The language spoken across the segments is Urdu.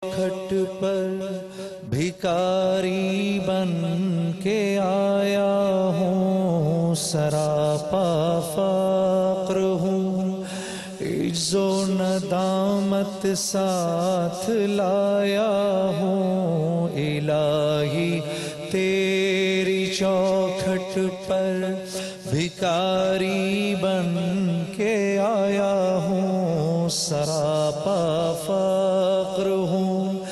کھٹ پر بھکاری بن کے آیا ہوں، سراپا فقر ہوں، عجز و ندامت ساتھ لایا ہوں، الہی تیری چوکھٹ پر بھکاری بن کے آیا ہوں، سراپا فقر ہوں،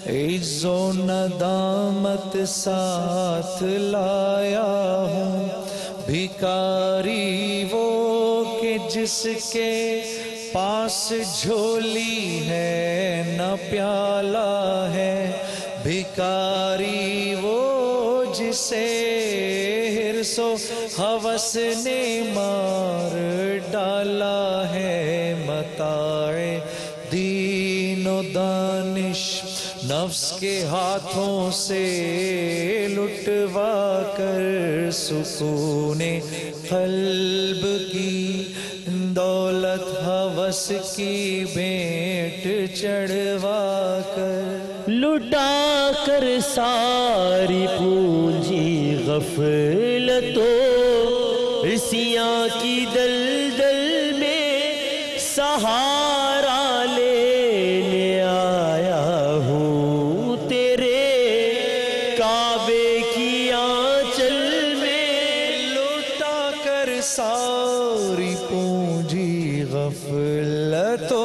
عجز و ندامت ساتھ لایا ہوں، بھکاری وہ کہ جس کے پاس جھولی ہے نہ پیالہ ہے، بھکاری وہ جسے حرص و ہوس نے مار ڈالا ہے، متاع دین و دانش نفس کے ہاتھوں سے لٹوا کر، سکون قلب کی دولت ہوس کی بھیٹ چڑھوا کر، لٹا کر ساری پونجی غفلت و عصیاں کی دلدل میں سہارا لینے آیا ہوں، تیرے کعبے کی آنچل میں لٹا کر ساری پونجی غفلت و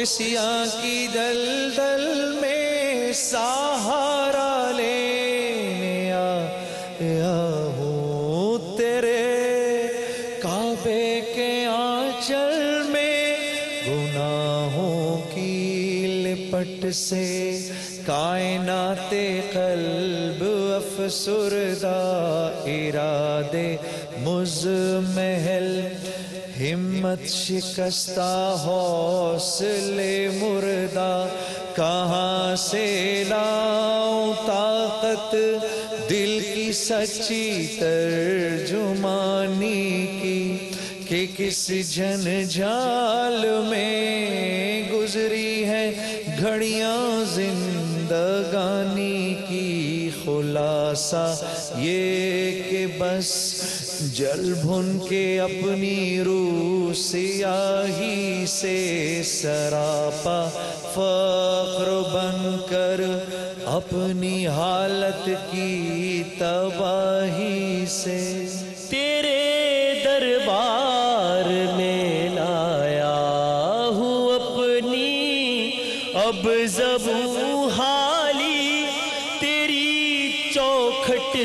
عصیاں کی دلدل میں سہارا لینے آیا ہوں، تیرے کعبے کے آنچل میں گناہوں کی لپٹ سے کائنات قلب افسردہ، ارادے مزمحل ہمت شکستہ، حوصلے مردہ، کہاں سے لاؤں طاقت دل کی سچی ترجمانی کی، کہ کس جنجال میں گزری ہے گھڑیاں زندگانی کی، خلاصہ یہ کہ بس جل بھن کے اپنی روح سیاہی سے، سراپا فقر بن کر اپنی حالت کی تباہی سے، تیرے دربار میں لایا ہوں اپنی اب زبوں حالی، تیری چوکھٹ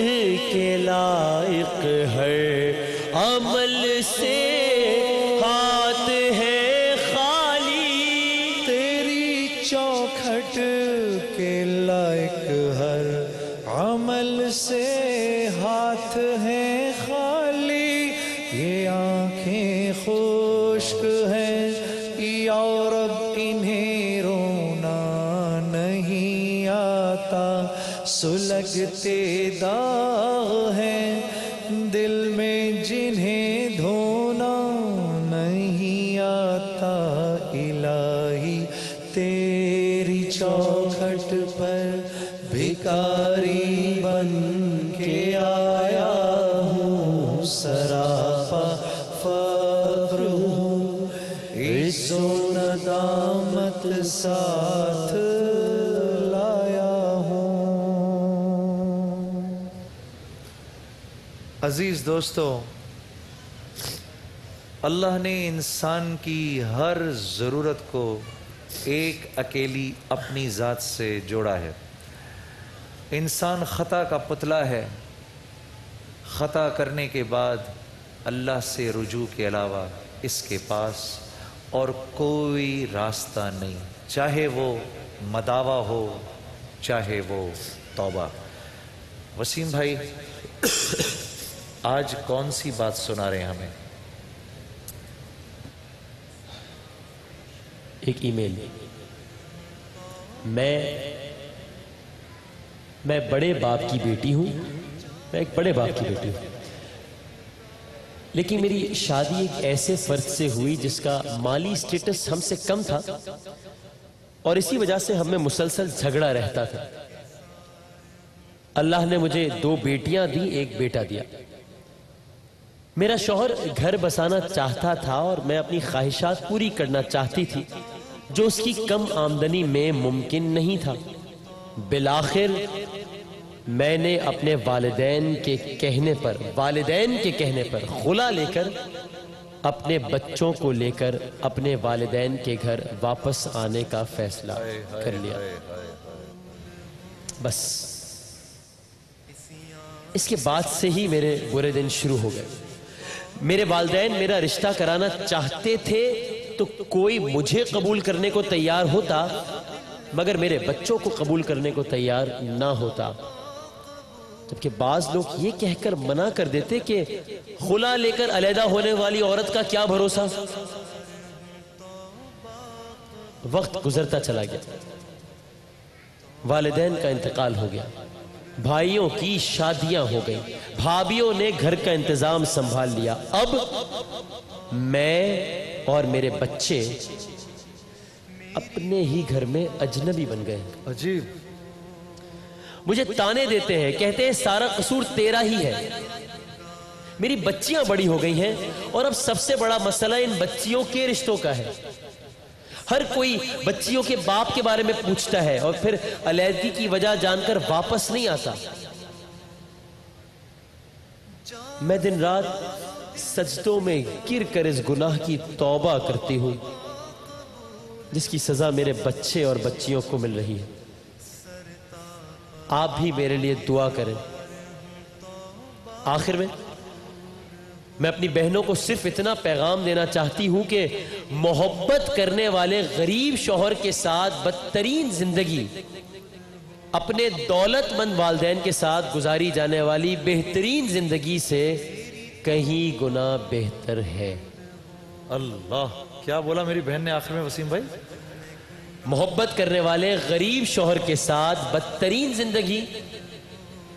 کے لائق ہے عمل سے ہاتھ ہے خالی، تیری چوکھٹ کے لائق ہر عمل سے ہاتھ ہے خالی، یہ آنکھیں خشک ہیں یا رب انہیں رونا نہیں آتا، سلگتے داغ ہیں دل میں جنہیں دھونا نہیں آتا، الہی تیری چوکھٹ پر بھکاری بن کے آیا ہوں، سراپا فقر ہوں، عجز و ندامت ساتھ لایا ہوں۔ عزیز دوستو، اللہ نے انسان کی ہر ضرورت کو ایک اکیلی اپنی ذات سے جوڑا ہے۔ انسان خطا کا پتلا ہے، خطا کرنے کے بعد اللہ سے رجوع کے علاوہ اس کے پاس اور کوئی راستہ نہیں، چاہے وہ مداوا ہو چاہے وہ توبہ۔ وسیم بھائی آج کون سی بات سنا رہے ہیں ہمیں؟ ایک ای میل، میں بڑے باپ کی بیٹی ہوں، میں ایک بڑے باپ کی بیٹی ہوں، لیکن میری شادی ایک ایسے فرد سے ہوئی جس کا مالی سٹیٹس ہم سے کم تھا، اور اسی وجہ سے ہم میں مسلسل جھگڑا رہتا تھا۔ اللہ نے مجھے 2 بیٹیاں دی، 1 بیٹا دیا۔ میرا شوہر گھر بسانا چاہتا تھا اور میں اپنی خواہشات پوری کرنا چاہتی تھی، جو اس کی کم آمدنی میں ممکن نہیں تھا۔ بالآخر میں نے اپنے والدین کے کہنے پر خلا لے کر اپنے بچوں کو لے کر اپنے والدین کے گھر واپس آنے کا فیصلہ کر لیا۔ بس اس کے بعد سے ہی میرے برے دن شروع ہو گئے۔ میرے والدین میرا رشتہ کرانا چاہتے تھے تو کوئی مجھے قبول کرنے کو تیار ہوتا، مگر میرے بچوں کو قبول کرنے کو تیار نہ ہوتا، جبکہ بعض لوگ یہ کہہ کر منع کر دیتے کہ خلا لے کر علیحدہ ہونے والی عورت کا کیا بھروسہ۔ وقت گزرتا چلا گیا، والدین کا انتقال ہو گیا، بھائیوں کی شادیاں ہو گئیں، بھابیوں نے گھر کا انتظام سنبھال لیا۔ اب میں اور میرے بچے اپنے ہی گھر میں اجنبی بن گئے۔ عجیب۔ مجھے تانے دیتے ہیں، کہتے ہیں سارا قصور تیرا ہی ہے۔ میری بچیاں بڑی ہو گئی ہیں اور اب سب سے بڑا مسئلہ ان بچیوں کے رشتوں کا ہے۔ ہر کوئی بچیوں کے باپ کے بارے میں پوچھتا ہے اور پھر علیحدگی کی وجہ جان کر واپس نہیں آتا۔ میں دن رات سجدوں میں گر کر اس گناہ کی توبہ کرتی ہوں جس کی سزا میرے بچے اور بچیوں کو مل رہی ہے۔ آپ بھی میرے لیے دعا کریں۔ آخر میں اپنی بہنوں کو صرف اتنا پیغام دینا چاہتی ہوں کہ محبت کرنے والے غریب شوہر کے ساتھ بدترین زندگی اپنے دولت مند والدین کے ساتھ گزاری جانے والی بہترین زندگی سے کہیں گنا بہتر ہے۔ اللہ، کیا بولا میری بہن نے آخر میں وسیم بھائی؟ محبت کرنے والے غریب شوہر کے ساتھ بدترین زندگی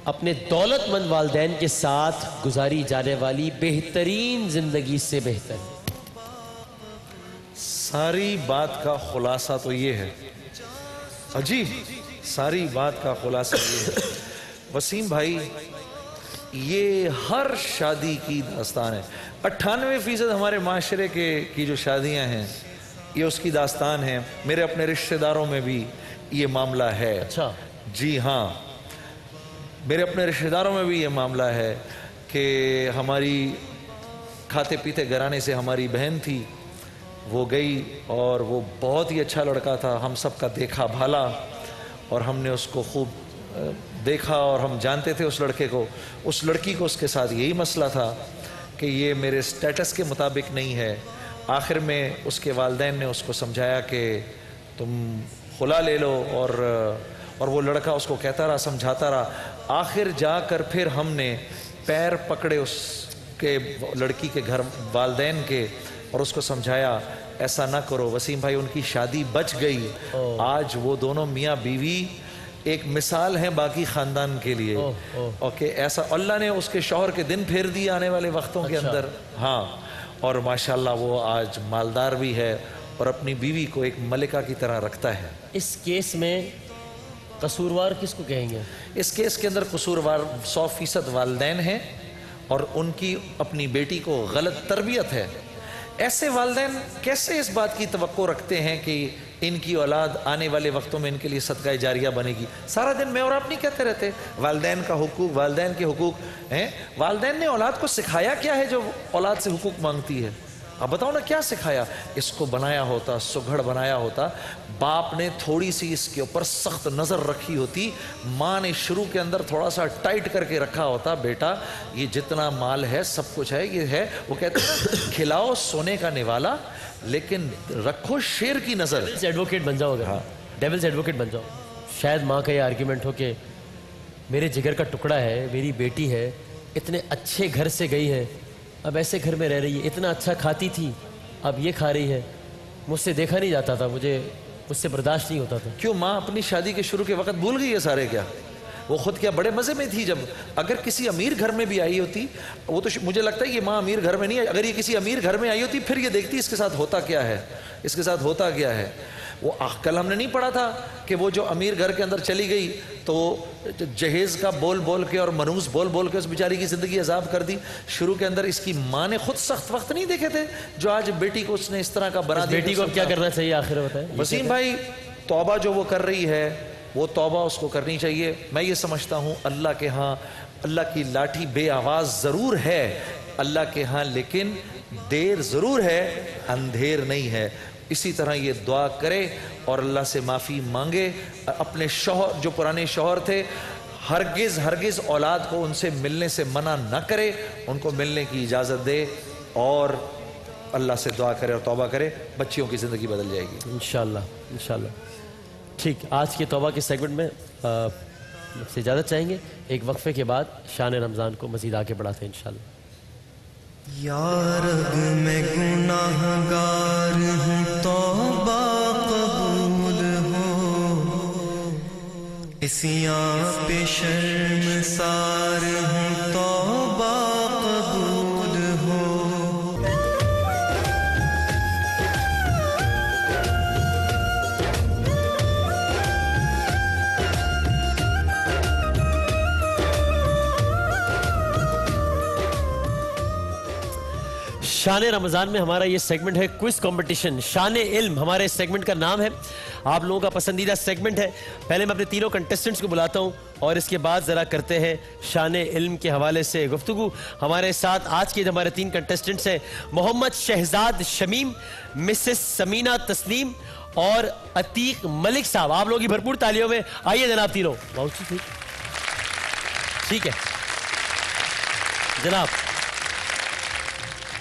اپنے دولت مند والدین کے ساتھ گزاری جانے والی بہترین زندگی سے بہتر ہے۔ ساری بات کا خلاصہ تو یہ ہے، عجیب، ساری بات کا خلاصہ یہ ہے وسیم بھائی، یہ ہر شادی کی داستان ہے۔ 98% ہمارے معاشرے کی جو شادیاں ہیں یہ اس کی داستان ہے۔ میرے اپنے رشتہ داروں میں بھی یہ معاملہ ہے۔ اچھا جی ہاں، میرے اپنے رشتہ داروں میں بھی یہ معاملہ ہے کہ ہماری کھاتے پیتے گھرانے سے ہماری بہن تھی، وہ گئی اور وہ بہت ہی اچھا لڑکا تھا، ہم سب کا دیکھا بھالا، اور ہم نے اس کو خوب دیکھا اور ہم جانتے تھے اس لڑکے کو۔ اس لڑکی کو اس کے ساتھ یہی مسئلہ تھا کہ یہ میرے سٹیٹس کے مطابق نہیں ہے۔ آخر میں اس کے والدین نے اس کو سمجھایا کہ تم خلا لے لو، اور وہ لڑکا اس کو کہتا رہا، سمجھاتا رہا۔ آخر جا کر پھر ہم نے پیر پکڑے اس کے لڑکی کے گھر والدین کے اور اس کو سمجھایا ایسا نہ کرو۔ وسیم بھائی، ان کی شادی بچ گئی۔ آج وہ دونوں میاں بیوی ایک مثال ہیں باقی خاندان کے لیے، اوکے، ایسا اللہ نے اس کے شوہر کے دن پھیر دیے آنے والے وقتوں کے اندر۔ ہاں، اور ماشاءاللہ وہ آج مالدار بھی ہے اور اپنی بیوی کو ایک ملکہ کی طرح رکھتا ہے۔ اس کیس میں قصوروار کس کو کہیں گے؟ اس کیس کے اندر قصوروار 100% والدین ہیں اور ان کی اپنی بیٹی کو غلط تربیت ہے۔ ایسے والدین کیسے اس بات کی توقع رکھتے ہیں کہ ان کی اولاد آنے والے وقتوں میں ان کے لیے صدقہ جاریہ بنے گی؟ سارا دن میں اور آپ نہیں کہتے رہتے والدین کا حقوق، والدین کے حقوق ہیں؟ والدین نے اولاد کو سکھایا کیا ہے جو اولاد سے حقوق مانگتی ہے؟ اب بتاؤ نا، کیا سکھایا؟ اس کو بنایا ہوتا، سگھڑ بنایا ہوتا، باپ نے تھوڑی سی اس کے اوپر سخت نظر رکھی ہوتی، ماں نے شروع کے اندر تھوڑا سا ٹائٹ کر کے رکھا ہوتا، بیٹا یہ جتنا مال ہے سب کچھ ہے، یہ ہے، وہ کہتے ہیں کھلاؤ سونے کا نوالا لیکن رکھو شیر کی نظر۔ ڈیولز ایڈوکیٹ بن جاؤ گا، ڈیولز ایڈوکیٹ بن جاؤ۔ شاید ماں کا یہ آرگیومنٹ ہو کہ میرے جگر کا ٹکڑا ہے، میری بیٹی ہے، اتنے اچھے گھر سے گئی ہے، اب ایسے گھر میں رہ رہی ہے، اتنا اچھا کھاتی تھی اب یہ کھا رہی ہے، مجھ سے دیکھا نہیں جاتا تھا، مجھ سے برداشت نہیں ہوتا تھا۔ کیوں ماں اپنی شادی کے شروع کے وقت بھول گئی ہے سارے؟ کیا وہ خود کیا بڑے مزے میں تھی جب اگر کسی امیر گھر میں بھی آئی ہوتی؟ وہ تو مجھے لگتا ہے یہ ماں امیر گھر میں نہیں ہے، اگر یہ کسی امیر گھر میں آئی ہوتی پھر یہ دیکھتی اس کے ساتھ ہوتا کیا ہے، اس کے ساتھ ہوتا کیا ہے۔ وہ کل ہم نے نہیں پڑھا تھا کہ وہ جو امیر گھر کے اندر چلی گئی تو جہیز کا بول بول کے اور منوس بول بول کے اس بیچاری کی زندگی عذاب کر دی. شروع کے اندر اس کی ماں نے خود سخت وقت نہیں دیکھے تھے جو آج بیٹی کو اس نے اس طرح کا بنا دیا. بیٹی کو اب کیا کرنا چاہیے آخر بتائیں وسیم بھائی؟ توبہ جو وہ کر رہی ہے وہ توبہ اس کو کرنی چاہیے. میں یہ سمجھتا ہوں اللہ کے ہاں اللہ کی لاٹھی بے آواز ضرور ہے اللہ کے ہاں، لیکن دیر ضرور ہے، اندھیر نہیں ہے. اسی طرح یہ دعا کرے اور اللہ سے معافی مانگے. اپنے شوہر جو پرانے شوہر تھے ہرگز ہرگز اولاد کو ان سے ملنے سے منع نہ کرے، ان کو ملنے کی اجازت دے اور اللہ سے دعا کرے اور توبہ کرے. بچیوں کی زندگی بدل جائے گی انشاءاللہ انشاءاللہ. ٹھیک، آج کے توبہ کے سیگمنٹ میں مجھ سے اجازت چاہیں گے. ایک وقفے کے بعد شان رمضان کو مزید آگے بڑھاتے ہیں انشاءاللہ. یا رب میں گناہگار ہوں، توبہ قبول ہو. اسیاں پہ شرمسار ہوں، توبہ قبول ہو. شان رمضان میں ہمارا یہ سیگمنٹ ہے کوئز کمپٹیشن. شان علم ہمارے اس سیگمنٹ کا نام ہے. آپ لوگوں کا پسندیدہ سیگمنٹ ہے. پہلے میں اپنے تینوں کنٹیسٹنٹس کو بلاتا ہوں اور اس کے بعد ذرا کرتے ہیں شان علم کے حوالے سے گفتگو. ہمارے ساتھ آج کے ہمارے تین کنٹیسٹنٹس ہیں محمد شہزاد شمیم، مسز سمینہ تسلیم اور عتیق ملک صاحب. آپ لوگوں کی بھرپور تالیوں میں آئیے جناب تینوں. ٹھیک ہے جناب،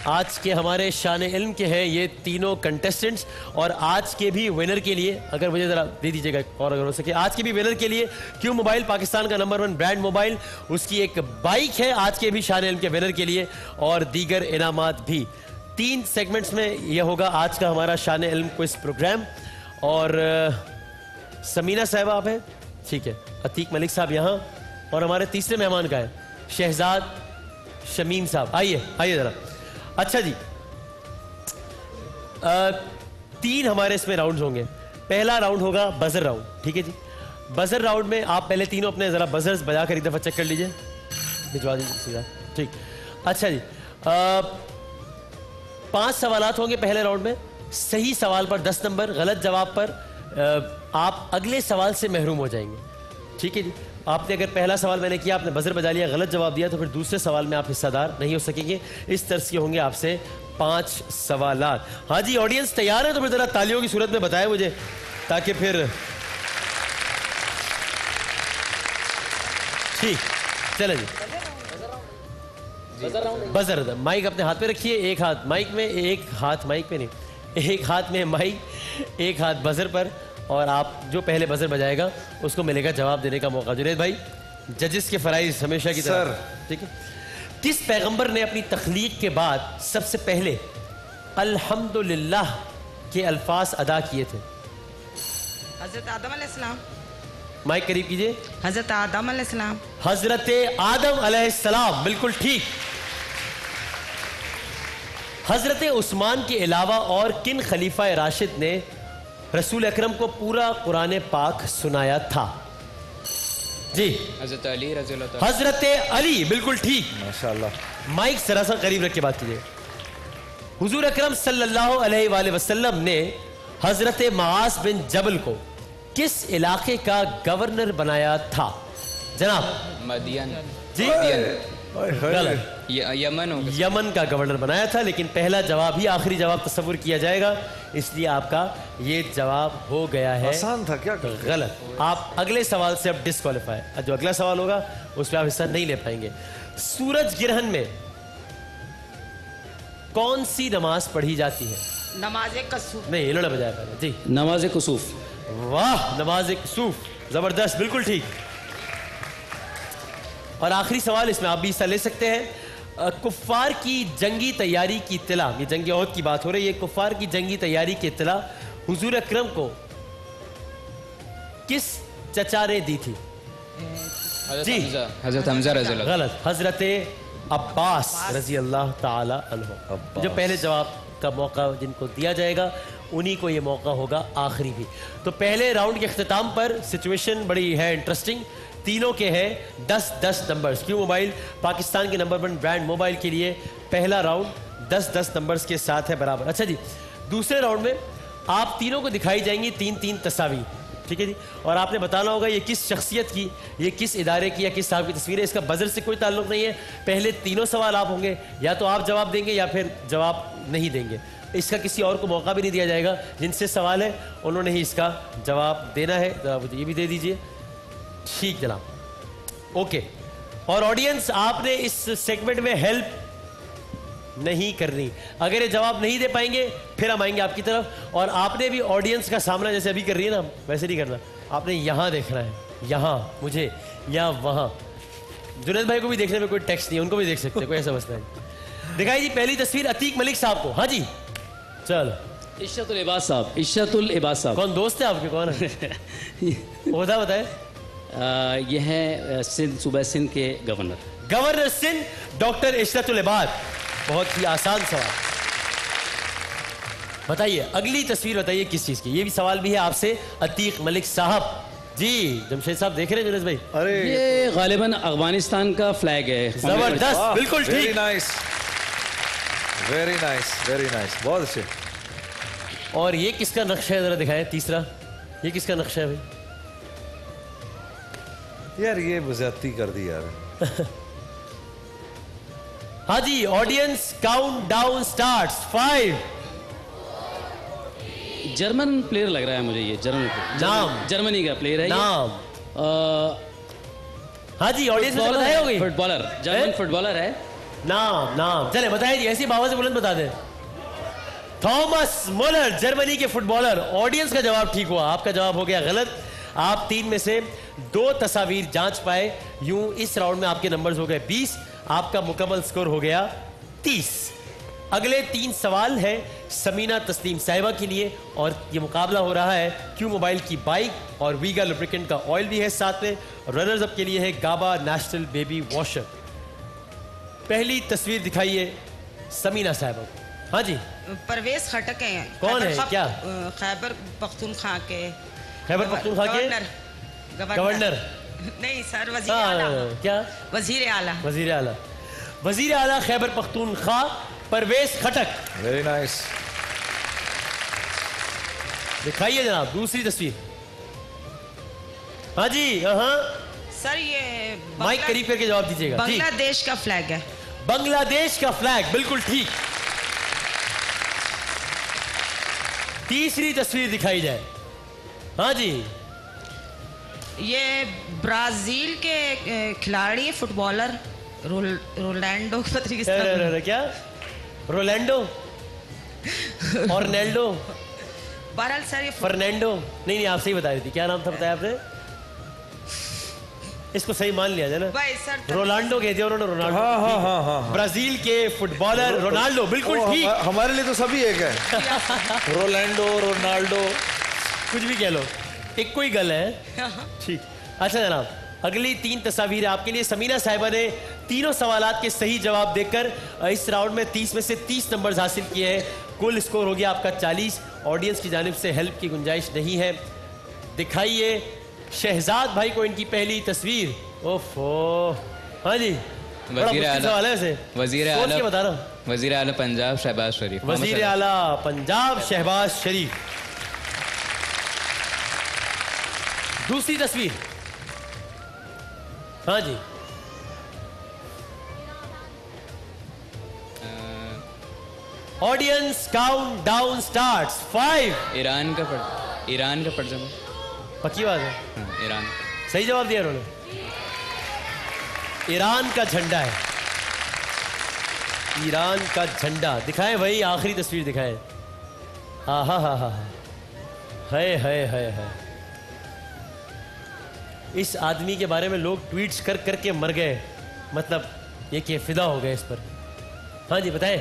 آج کے ہمارے شان علم کے ہیں یہ تینوں کنٹیسٹنٹس. اور آج کے بھی ونر کے لیے اگر مجھے ذرا دے دیجیے گا اور اگر ہو سکے، آج کے بھی ونر کے لیے کیو موبائل پاکستان کا نمبر 1 برانڈ موبائل، اس کی ایک بائک ہے آج کے بھی شان علم کے ونر کے لیے، اور دیگر انعامات بھی. 3 سیگمنٹس میں یہ ہوگا آج کا ہمارا شان علم کوئز پروگرام. اور سمینہ صاحبہ آپ ہیں، ٹھیک ہے، عتیق ملک صاحب یہاں، اور ہمارے تیسرے مہمان کا ہے شہزاد شمیم صاحب. آئیے آئیے ذرا. اچھا جی، 3 ہمارے اس میں راؤنڈز ہوں گے. پہلا راؤنڈ ہوگا بزر راؤنڈ. ٹھیک ہے جی، بزر راؤنڈ میں آپ پہلے تینوں اپنے ذرا بزرز بجا کر ایک دفعہ چیک کر لیجئے، بھجوا دیجیے سیدھا. ٹھیک، اچھا جی، 5 سوالات ہوں گے پہلے راؤنڈ میں. صحیح سوال پر 10 نمبر، غلط جواب پر آپ اگلے سوال سے محروم ہو جائیں گے. ٹھیک ہے جی، آپ نے اگر پہلا سوال میں نے کیا، آپ نے بزر بجا لیا، غلط جواب دیا، تو پھر دوسرے سوال میں آپ حصہ دار نہیں ہو سکیں گے. اس طرح کے ہوں گے آپ سے 5 سوالات. ہاں جی، آڈینس تیار ہے تو پھر ذرا تالیوں کی صورت میں بتائیں مجھے، تاکہ پھر ٹھیک چلیں جی. بزر مائک اپنے ہاتھ پہ رکھیے، ایک ہاتھ مائک میں، ایک ہاتھ مائک پہ نہیں، ایک ہاتھ میں مائک، ایک ہاتھ بزر پر، اور آپ جو پہلے بزر بجائے گا اس کو ملے گا جواب دینے کا موقع. جنید بھائی، ججز کے فرائض ہمیشہ کی طرح. ٹھیک ہے، کس پیغمبر نے اپنی تخلیق کے بعد سب سے پہلے الحمدللہ کے الفاظ ادا کیے تھے؟ حضرت آدم علیہ السلام. مائک قریب کیجئے. حضرت آدم علیہ السلام. حضرت آدم علیہ السلام، بالکل ٹھیک. حضرت عثمان کے علاوہ اور کن خلیفہ راشد نے رسول اکرم کو پورا قرآن پاک سنایا تھا؟ جی، حضرت علی رضی اللہ تعالیٰ. حضرت علی، بالکل ٹھیک. ماشاءاللہ. مائک سراسر قریب رکھ کے بات کیجئے. حضور اکرم صلی اللہ علیہ وآلہ وسلم نے حضرت معاذ بن جبل کو کس علاقے کا گورنر بنایا تھا؟ جناب. مدین. جی غلط، یمن ہوگا. یمن کا گورنر بنایا تھا، لیکن پہلا جواب ہی آخری جواب تصور کیا جائے گا، اس لیے آپ کا یہ جواب ہو گیا ہے آسان تھا کیا؟ غلط. آپ اگلے سوال سے اب ڈسکوالیفائی. جو اگلا سوال ہوگا اس پہ آپ حصہ نہیں لے پائیں گے. سورج گرہن میں کون سی نماز پڑھی جاتی ہے؟ نماز کسوف. نہیں، انہوں نے بجایا پہلے. جی، نماز کسوف. واہ، نماز کسوف، زبردست، بالکل ٹھیک. اور آخری سوال، اس میں آپ بھی حصہ لے سکتے ہیں. کفار کی جنگی تیاری کی اطلاع، یہ جنگ احد کی بات ہو رہی ہے، کفار کی جنگی تیاری کی اطلاع حضور اکرم کو کس چچا نے دی تھی؟ جی، حضرت حمزہ رضی اللہ. غلط، حضرت عباس رضی اللہ تعالی عنہ. جو پہلے جواب کا موقع جن کو دیا جائے گا انہی کو یہ موقع ہوگا آخری بھی. تو پہلے راؤنڈ کے اختتام پر سچویشن بڑی ہے انٹرسٹنگ. تینوں کے ہیں 10-10 نمبرز. کیوں موبائل پاکستان کے نمبر 1 برانڈ موبائل کے لیے پہلا راؤنڈ 10-10 نمبرز کے ساتھ ہے برابر. اچھا جی, دوسرے راؤنڈ میں آپ تینوں کو دکھائی جائیں گی 3-3 تصاویر, ٹھیک ہے جی, اور آپ نے بتانا ہوگا یہ کس شخصیت کی, یہ کس ادارے کی یا کس صاحب کی تصویر ہے. اس کا بزر سے کوئی تعلق نہیں ہے. پہلے تینوں سوال آپ ہوں گے, یا تو آپ جواب دیں گے یا پھر جواب نہیں دیں گے. اس کا کسی اور کو موقع بھی نہیں دیا جائے گا. جن سے سوال ہے انہوں نے ہی اس کا جواب دینا ہے. یہ بھی دے دیجئے. ٹھیک جناب, اوکے. اور آڈینس, آپ نے اس سیگمنٹ میں ہیلپ نہیں کرنی. اگر یہ جواب نہیں دے پائیں گے پھر ہم آئیں گے آپ کی طرف, اور آپ نے بھی آڈینس کا سامنا جیسے ابھی کر رہی ہے نا ویسے نہیں کرنا. آپ نے یہاں دیکھنا ہے, یہاں مجھے یا وہاں. جنید بھائی کو بھی دیکھنے میں کوئی ٹیکس نہیں, ان کو بھی دیکھ سکتے, کوئی ایسا مسئلہ نہیں. دکھائی جی پہلی تصویر عتیق ملک صاحب کو. ہاں جی چلو. عشرت العباد صاحب. عشرت العباد صاحب کون دوست ہے آپ کے, کون ہے عہدہ بتائیں. یہ ہے سندھ, صوبہ سندھ کے گورنر. گورنر سندھ ڈاکٹر عشرت العباد. بہت ہی آسان سوال. بتائیے اگلی تصویر بتائیے کس چیز کی. یہ بھی سوال بھی ہے آپ سے عتیق ملک صاحب. جی جمشید صاحب دیکھ رہے ہیں جنید بھائی. ارے یہ غالباً افغانستان کا فلیگ ہے. زبردست, بالکل ویری ٹھیک. Nice, very nice, very nice, بہت اچھے. اور یہ کس کا نقشہ ہے ذرا دکھائیں. تیسرا یہ کس کا نقشہ ہے بھائی. یار یہ زیادتی کر دی یار. ہاں جی, audience count down starts. 5. German player لگ رہا ہے مجھے. یہ نام جرمنی کا پلیئر ہے. نام. ہاں جی آڈینس میں بتائی ہوگی. Footballer, German footballer ہے. نام چلے بتائیں جی, ایسی باوا سے بلند بتا دیں. تھامس مولر, جرمنی کے فٹ بالر. آڈینس کا جواب ٹھیک ہوا, آپ کا جواب ہو گیا غلط. آپ 3 میں سے 2 تصاویر جانچ پائے. یوں اس راؤنڈ میں آپ کے نمبرز ہو گئے 20. آپ کا مکمل سکور ہو گیا 30. اگلے 3 سوال ہیں سمینہ تسلیم صاحبہ کے لیے, اور یہ مقابلہ ہو رہا ہے کیو موبائل کی بائک اور ویگا لوبریکنٹ کا آئل بھی ہے ساتھ میں. رنرز اپ کے لیے ہے گابا نیشنل بیبی واشر. پہلی تصویر دکھائیے سمینہ صاحبہ کو. ہاں جی. پرویز خٹک ہیں. کون ہے کیا؟ خیبر پختونخوا کے. خیبر پختونخوا کے گورنر. نہیں سر, وزیر اعلیٰ. کیا وزیر اعلیٰ. وزیر اعلیٰ. وزیر اعلیٰ خیبر پختونخوا پرویز خٹک. Very nice. دکھائیے جناب دوسری تصویر. ہاں جی. ہاں سر یہ مائک قریب کر کے جواب دیجیے گا. بنگلہ دیش کا فلیگ ہے. بنگلہ دیش کا فلیگ, بالکل ٹھیک. تیسری تصویر دکھائی جائے. ہاں جی. یہ برازیل کے کھلاڑی فٹ بالر رولینڈو. کیا رولینڈو اورنیلڈو بہرحال سر یہ فرنینڈو. نہیں آپ صحیح بتا رہی تھی. کیا نام تھا بتایا آپ نے؟ اس کو صحیح مان لیا جائے نا. بھائی سر رونالڈو کہتے ہیں انہوں نے. رونالڈو. ہاں برازیل کے فٹ بالر رونالڈو, بالکل ٹھیک. ہمارے لیے تو سبھی ایک ہے. رولینڈو, رونالڈو, کچھ بھی کہہ لو, ایک کوئی گل ہے. ٹھیک. اچھا جناب اگلی 3 تصاویر آپ کے لیے. سمینہ صاحبہ نے تینوں سوالات کے صحیح جواب دے کر اس راؤنڈ میں 30 میں سے 30 نمبرز حاصل کیے ہیں. کل اسکور ہو گیا آپ کا 40. آڈینس کی جانب سے ہیلپ کی گنجائش نہیں ہے. دکھائیے شہزاد بھائی کو ان کی پہلی تصویر. اوفو. ہاں جی وزیر اعلیٰ پنجاب شہباز شریف. وزیر اعلیٰ پنجاب شہباز شریف. دوسری تصویر. ہاں جی. Audience count down starts. 5. Iran کا پرچم. پکی بات ہے. ایران. صحیح جواب دیا انہوں نے. ایران کا جھنڈا ہے. ایران کا جھنڈا دکھائیں بھائی. آخری تصویر دکھائیں. ہاں ہاں ہاں ہاں ہے. اس آدمی کے بارے میں لوگ ٹویٹس کر کر کے مر گئے, مطلب یہ کہ فدا ہو گئے اس پر. ہاں جی بتائیں.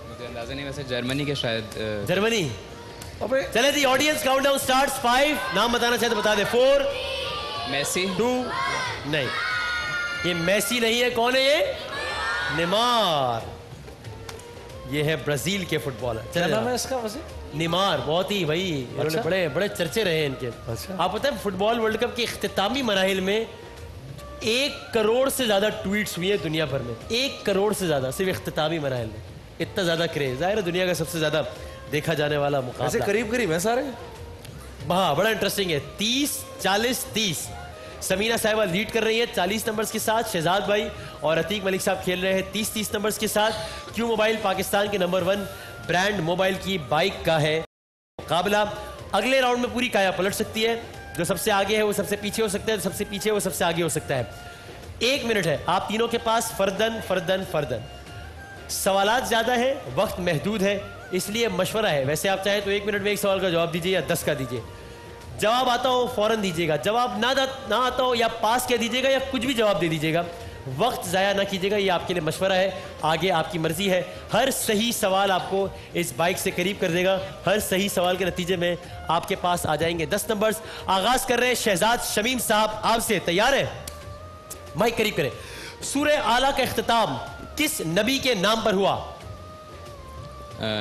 مجھے اندازہ نہیں, ویسے جرمنی کے شاید. جرمنی. چلے جی آڈینس کاؤنٹ ڈاؤن سٹارٹس. 5. نام بتانا چاہے تو بتا دیں. 4. میسی. 2. نہیں یہ میسی نہیں ہے. کون ہے یہ؟ نیمار. یہ ہے برازیل کے فٹ بالر. کیا نام ہے اس کا ویسے؟ نیمار. بہت ہی بھائی انہوں نے بڑے بڑے چرچے رہے ہیں ان کے. آپ پتہ ہے فٹ بال ورلڈ کپ کے اختتامی مراحل میں 1 کروڑ سے زیادہ ٹویٹس ہوئی ہیں دنیا بھر میں. 1 کروڑ سے زیادہ صرف اختتامی مراحل میں. اتنا زیادہ کریز. ظاہر ہے دنیا کا سب سے زیادہ دیکھا جانے والا مقابلہ. قریب قریب ہیں سارے. ہاں بڑا انٹرسٹنگ ہے. 30-40-30 سمینہ صاحبہ لیڈ کر رہی ہے 40 نمبرز کے ساتھ. شہزاد بھائی اور عتیق ملک صاحب کھیل رہے ہیں 30-30 نمبرز کے ساتھ. کیو موبائل پاکستان کے نمبر 1 برانڈ موبائل کی بائک کا ہے مقابلہ. اگلے راؤنڈ میں پوری کایا پلٹ سکتی ہے. جو سب سے آگے ہے وہ سب سے پیچھے ہو سکتا ہے, سب سے پیچھے وہ سب سے آگے ہو سکتا ہے. 1 منٹ ہے آپ تینوں کے پاس فردن. سوالات زیادہ ہیں, وقت محدود ہے, اس لیے مشورہ ہے. ویسے آپ چاہیں تو 1 منٹ میں 1 سوال کا جواب دیجیے یا 10 کا دیجیے. جواب آتا ہو فوراً دیجیے گا, جواب نہ آتا ہو یا پاس کہہ دیجیے گا یا کچھ بھی جواب دے دیجیے گا. وقت ضائع نہ کیجیے گا, یہ آپ کے لیے مشورہ ہے. آگے آپ کی مرضی ہے. ہر صحیح سوال آپ کو اس بائک سے قریب کر دے گا. ہر صحیح سوال کے نتیجے میں آپ کے پاس آ جائیں گے 10 نمبرز. آغاز کر رہے ہیں شہزاد شمیم صاحب آپ سے. تیار ہے؟ مائک قریب کریں. سورہ اعلیٰ کا اختتام کس نبی کے نام پر ہوا؟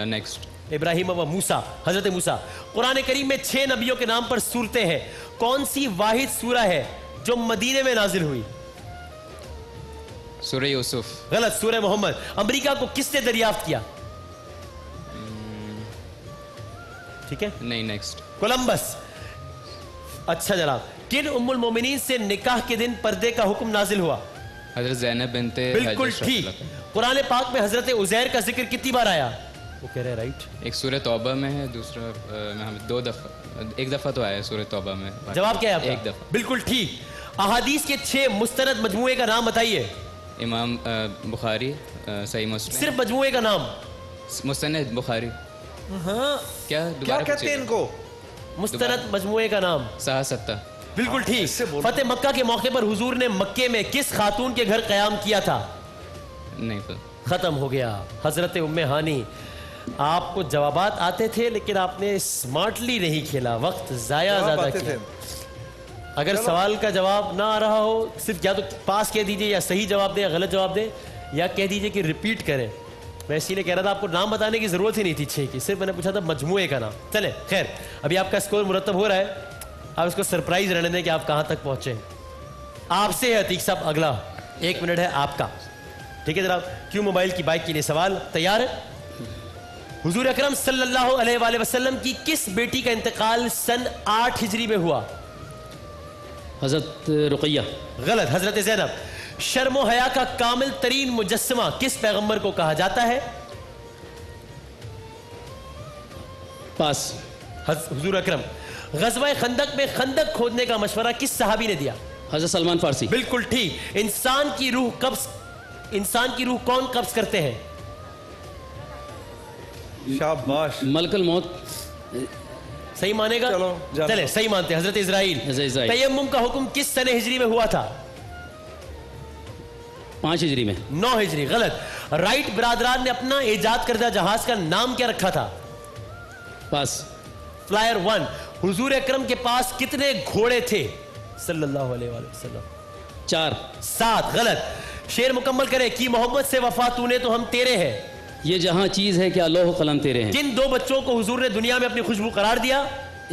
نیکسٹ. ابراہیم و موسیٰ, حضرت موسیٰ. قرآن کریم میں 6 نبیوں کے نام پر سورتیں ہیں. کون سی واحد سورہ ہے جو مدینے میں نازل ہوئی؟ سورہ یوسف. غلط. سورہ محمد. امریکہ کو کس نے دریافت کیا؟ ٹھیک ہے نہیں, نیکسٹ. کولمبس. اچھا جناب, کن ام المومنین سے نکاح کے دن پردے کا حکم نازل ہوا؟ حضرت زینب بنت بالکل ٹھیک. قرآن پاک میں حضرت عزیر کا ذکر کتنی بار آیا؟ وہ کہہ رہے ہیں رائٹ. ایک سورہ توبہ میں ہے, دوسرا میں 2 دفعہ, 1 دفعہ تو آیا ہے سورہ توبہ میں. جواب کیا ہے آپ کا؟ 1 دفعہ. بالکل ٹھیک. احادیث کے 6 مستند مجموعے کا نام بتائیے. امام بخاری, صحیح مسلم. صرف مجموعے کا نام. مستند بخاری. ہاں کیا کہتے ہیں ان کو؟ مستند مجموعے کا نام. صحیح 7. بالکل ٹھیک. فتح مکہ کے موقع پر حضور نے مکے میں کس خاتون کے گھر قیام کیا تھا؟ نہیں پتہ. ختم ہو گیا. حضرت ام ہانی. آپ کو جوابات آتے تھے لیکن آپ نے سمارٹلی نہیں کھیلا, وقت ضائع زیادہ کیا. اگر سوال کا جواب نہ آ رہا ہو, صرف یا تو پاس کہہ دیجئے یا صحیح جواب دیں یا غلط جواب دیں, یا کہہ دیجئے کہ ریپیٹ کریں. میں اسی لیے کہہ رہا تھا آپ کو نام بتانے کی ضرورت ہی نہیں تھی 6 کی, صرف میں نے پوچھا تھا مجموعے کا نام. چلیں خیر, ابھی آپ کا اسکور مرتب ہو رہا ہے. آپ اس کو سرپرائز رہنے دیں کہ آپ کہاں تک پہنچے. آپ سے ہے عتیق صاحب اگلا 1 منٹ ہے آپ کا. ٹھیک ہے جناب. کیو موبائل کی بائک کے لیے سوال تیار ہے؟ حضور اکرم صلی اللہ علیہ وآلہ وسلم کی کس بیٹی کا انتقال سن 8 ہجری میں ہوا؟ حضرت رقیہ. غلط. حضرت زینب. شرم و حیا کا کامل ترین مجسمہ کس پیغمبر کو کہا جاتا ہے؟ پاس. حضور اکرم. غزوہ خندق میں خندق کھودنے کا مشورہ کس صحابی نے دیا؟ حضرت سلمان فارسی. بالکل ٹھیک. انسان کی روح کون قبض کرتے ہیں؟ شاباش. ملک الموت. صحیح مانے گا؟ چلے صحیح مانتے ہیں. حضرت اسرائیل. تیمم کا حکم کس سنہ ہجری میں ہوا تھا؟ 5 ہجری میں. 9 ہجری. غلط. رائٹ برادران نے اپنا ایجاد کردہ جہاز کا نام کیا رکھا تھا؟ پاس. فلائر 1. حضور اکرم کے پاس کتنے گھوڑے تھے صلی اللہ علیہ وآلہ وسلم؟ 4. 7. غلط. شعر مکمل کرے. کی محمد سے وفا تو نے تو ہم تیرے ہیں. یہ جہاں چیز ہے کیا لوح قلم تیرے ہیں. کن 2 بچوں کو حضور نے دنیا میں اپنی خوشبو قرار دیا؟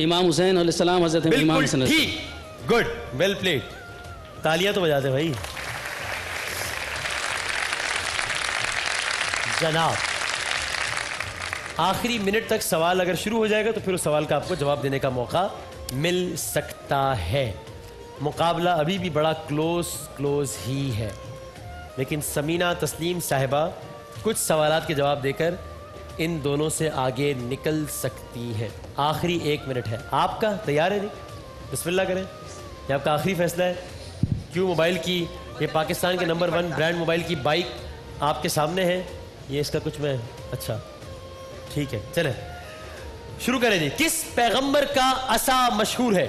امام حسین علیہ السلام, حضرت امام حسن. ٹھیک. گڈ. Well played. تالیاں تو بجا دے بھائی. جناب آخری منٹ تک سوال اگر شروع ہو جائے گا تو پھر اس سوال کا آپ کو جواب دینے کا موقع مل سکتا ہے. مقابلہ ابھی بھی بڑا کلوز ہی ہے, لیکن سمینہ تسلیم صاحبہ کچھ سوالات کے جواب دے کر ان دونوں سے آگے نکل سکتی ہے. آخری 1 منٹ ہے آپ کا. تیار ہے جی؟ بسم اللہ کریں. یہ آپ کا آخری فیصلہ ہے. کیو موبائل کی یہ پاکستان کے نمبر 1 برانڈ موبائل کی بائک آپ کے سامنے ہے. یہ اس کا کچھ میں اچھا ٹھیک ہے چلیں شروع کریں جی. کس پیغمبر کا عصا مشہور ہے؟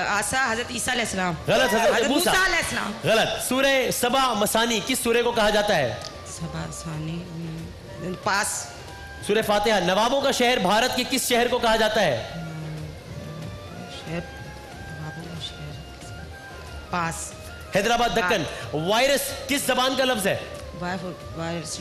آسا حضرت عیسیٰ علیہ السلام. غلط. حضرت موسیٰ علیہ السلام. غلط. سورہ سبا مثانی کس سورے کو کہا جاتا ہے؟ سبا ثانی. پاس. سورہ فاتحہ. نوابوں کا شہر بھارت کے کس شہر کو کہا جاتا ہے؟ پاس. حیدرآباد. دکن. وائرس کس زبان کا لفظ ہے؟ وائرس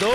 2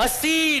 80,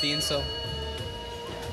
300।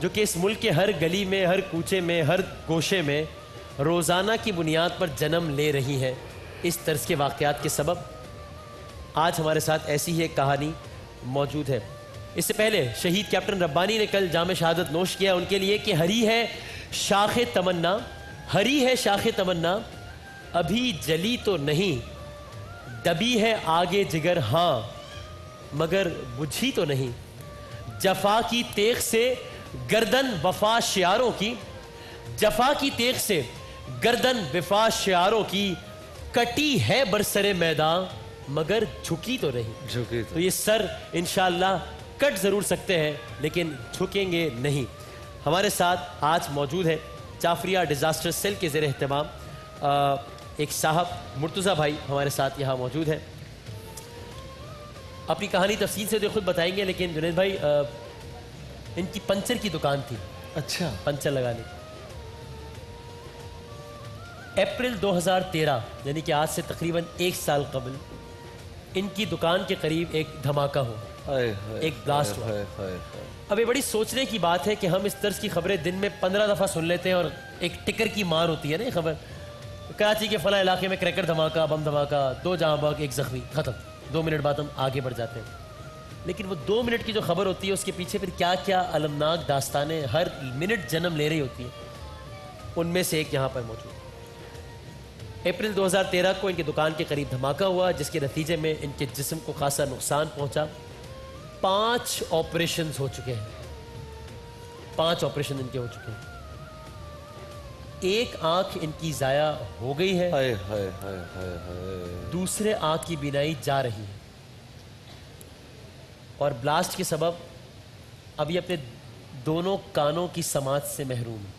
جو کہ اس ملک کے ہر گلی میں، ہر کوچے میں، ہر گوشے میں روزانہ کی بنیاد پر جنم لے رہی ہیں اس طرز کے واقعات کے سبب۔ آج ہمارے ساتھ ایسی ہی ایک کہانی موجود ہے۔ اس سے پہلے شہید کیپٹن ربانی نے کل جام شہادت نوش کیا ان کے لیے کہ ہری ہے شاخ تمنا، ہری ہے شاخ تمنا، ابھی جلی تو نہیں، دبی ہے آگے جگر ہاں مگر بجھی تو نہیں، جفا کی تیغ سے گردن وفا شعاروں کی، جفا کی تیغ سے گردن وفا شعاروں کی، کٹی ہے برسر میدان مگر جھکی تو نہیں۔ جھکی تو یہ سر انشاءاللہ کٹ ضرور سکتے ہیں لیکن جھکیں گے نہیں۔ ہمارے ساتھ آج موجود ہے جعفریہ ڈیزاسٹر سیل کے زیر اہتمام ایک صاحب مرتضیٰ بھائی ہمارے ساتھ یہاں موجود ہیں۔ اپنی کہانی تفصیل سے تو خود بتائیں گے، لیکن جنید بھائی ان کی پنچر کی دکان تھی، اچھا، پنچر لگانے۔ اپریل 2013 یعنی کہ آج سے تقریباً 1 سال قبل ان کی دکان کے قریب ایک دھماکہ ہوا، ایک بلاسٹ ہوا۔ اب یہ بڑی سوچنے کی بات ہے کہ ہم اس طرز کی خبریں دن میں 15 دفعہ سن لیتے ہیں اور ایک ٹکر کی مار ہوتی ہے نا یہ خبر، کراچی کے فلاں علاقے میں کریکر دھماکہ، بم دھماکہ، 2 جاں بحق 1 زخمی، ختم، 2 منٹ بعد ہم آگے بڑھ جاتے ہیں۔ لیکن وہ 2 منٹ کی جو خبر ہوتی ہے اس کے پیچھے پھر کیا کیا المناک داستانیں ہر منٹ جنم لے رہی ہوتی ہیں، ان میں سے ایک یہاں پر موجود ہے۔ اپریل 2013 کو ان کی دکان کے قریب دھماکہ ہوا جس کے نتیجے میں ان کے جسم کو خاصا نقصان پہنچا۔ 5 آپریشنز ہو چکے ہیں، 5 آپریشن ان کے ہو چکے ہیں۔ 1 آنکھ ان کی ضائع ہو گئی ہے، دوسرے آنکھ کی بینائی جا رہی ہے، اور بلاسٹ کے سبب اب یہ اپنے دونوں کانوں کی سماعت سے محروم ہیں۔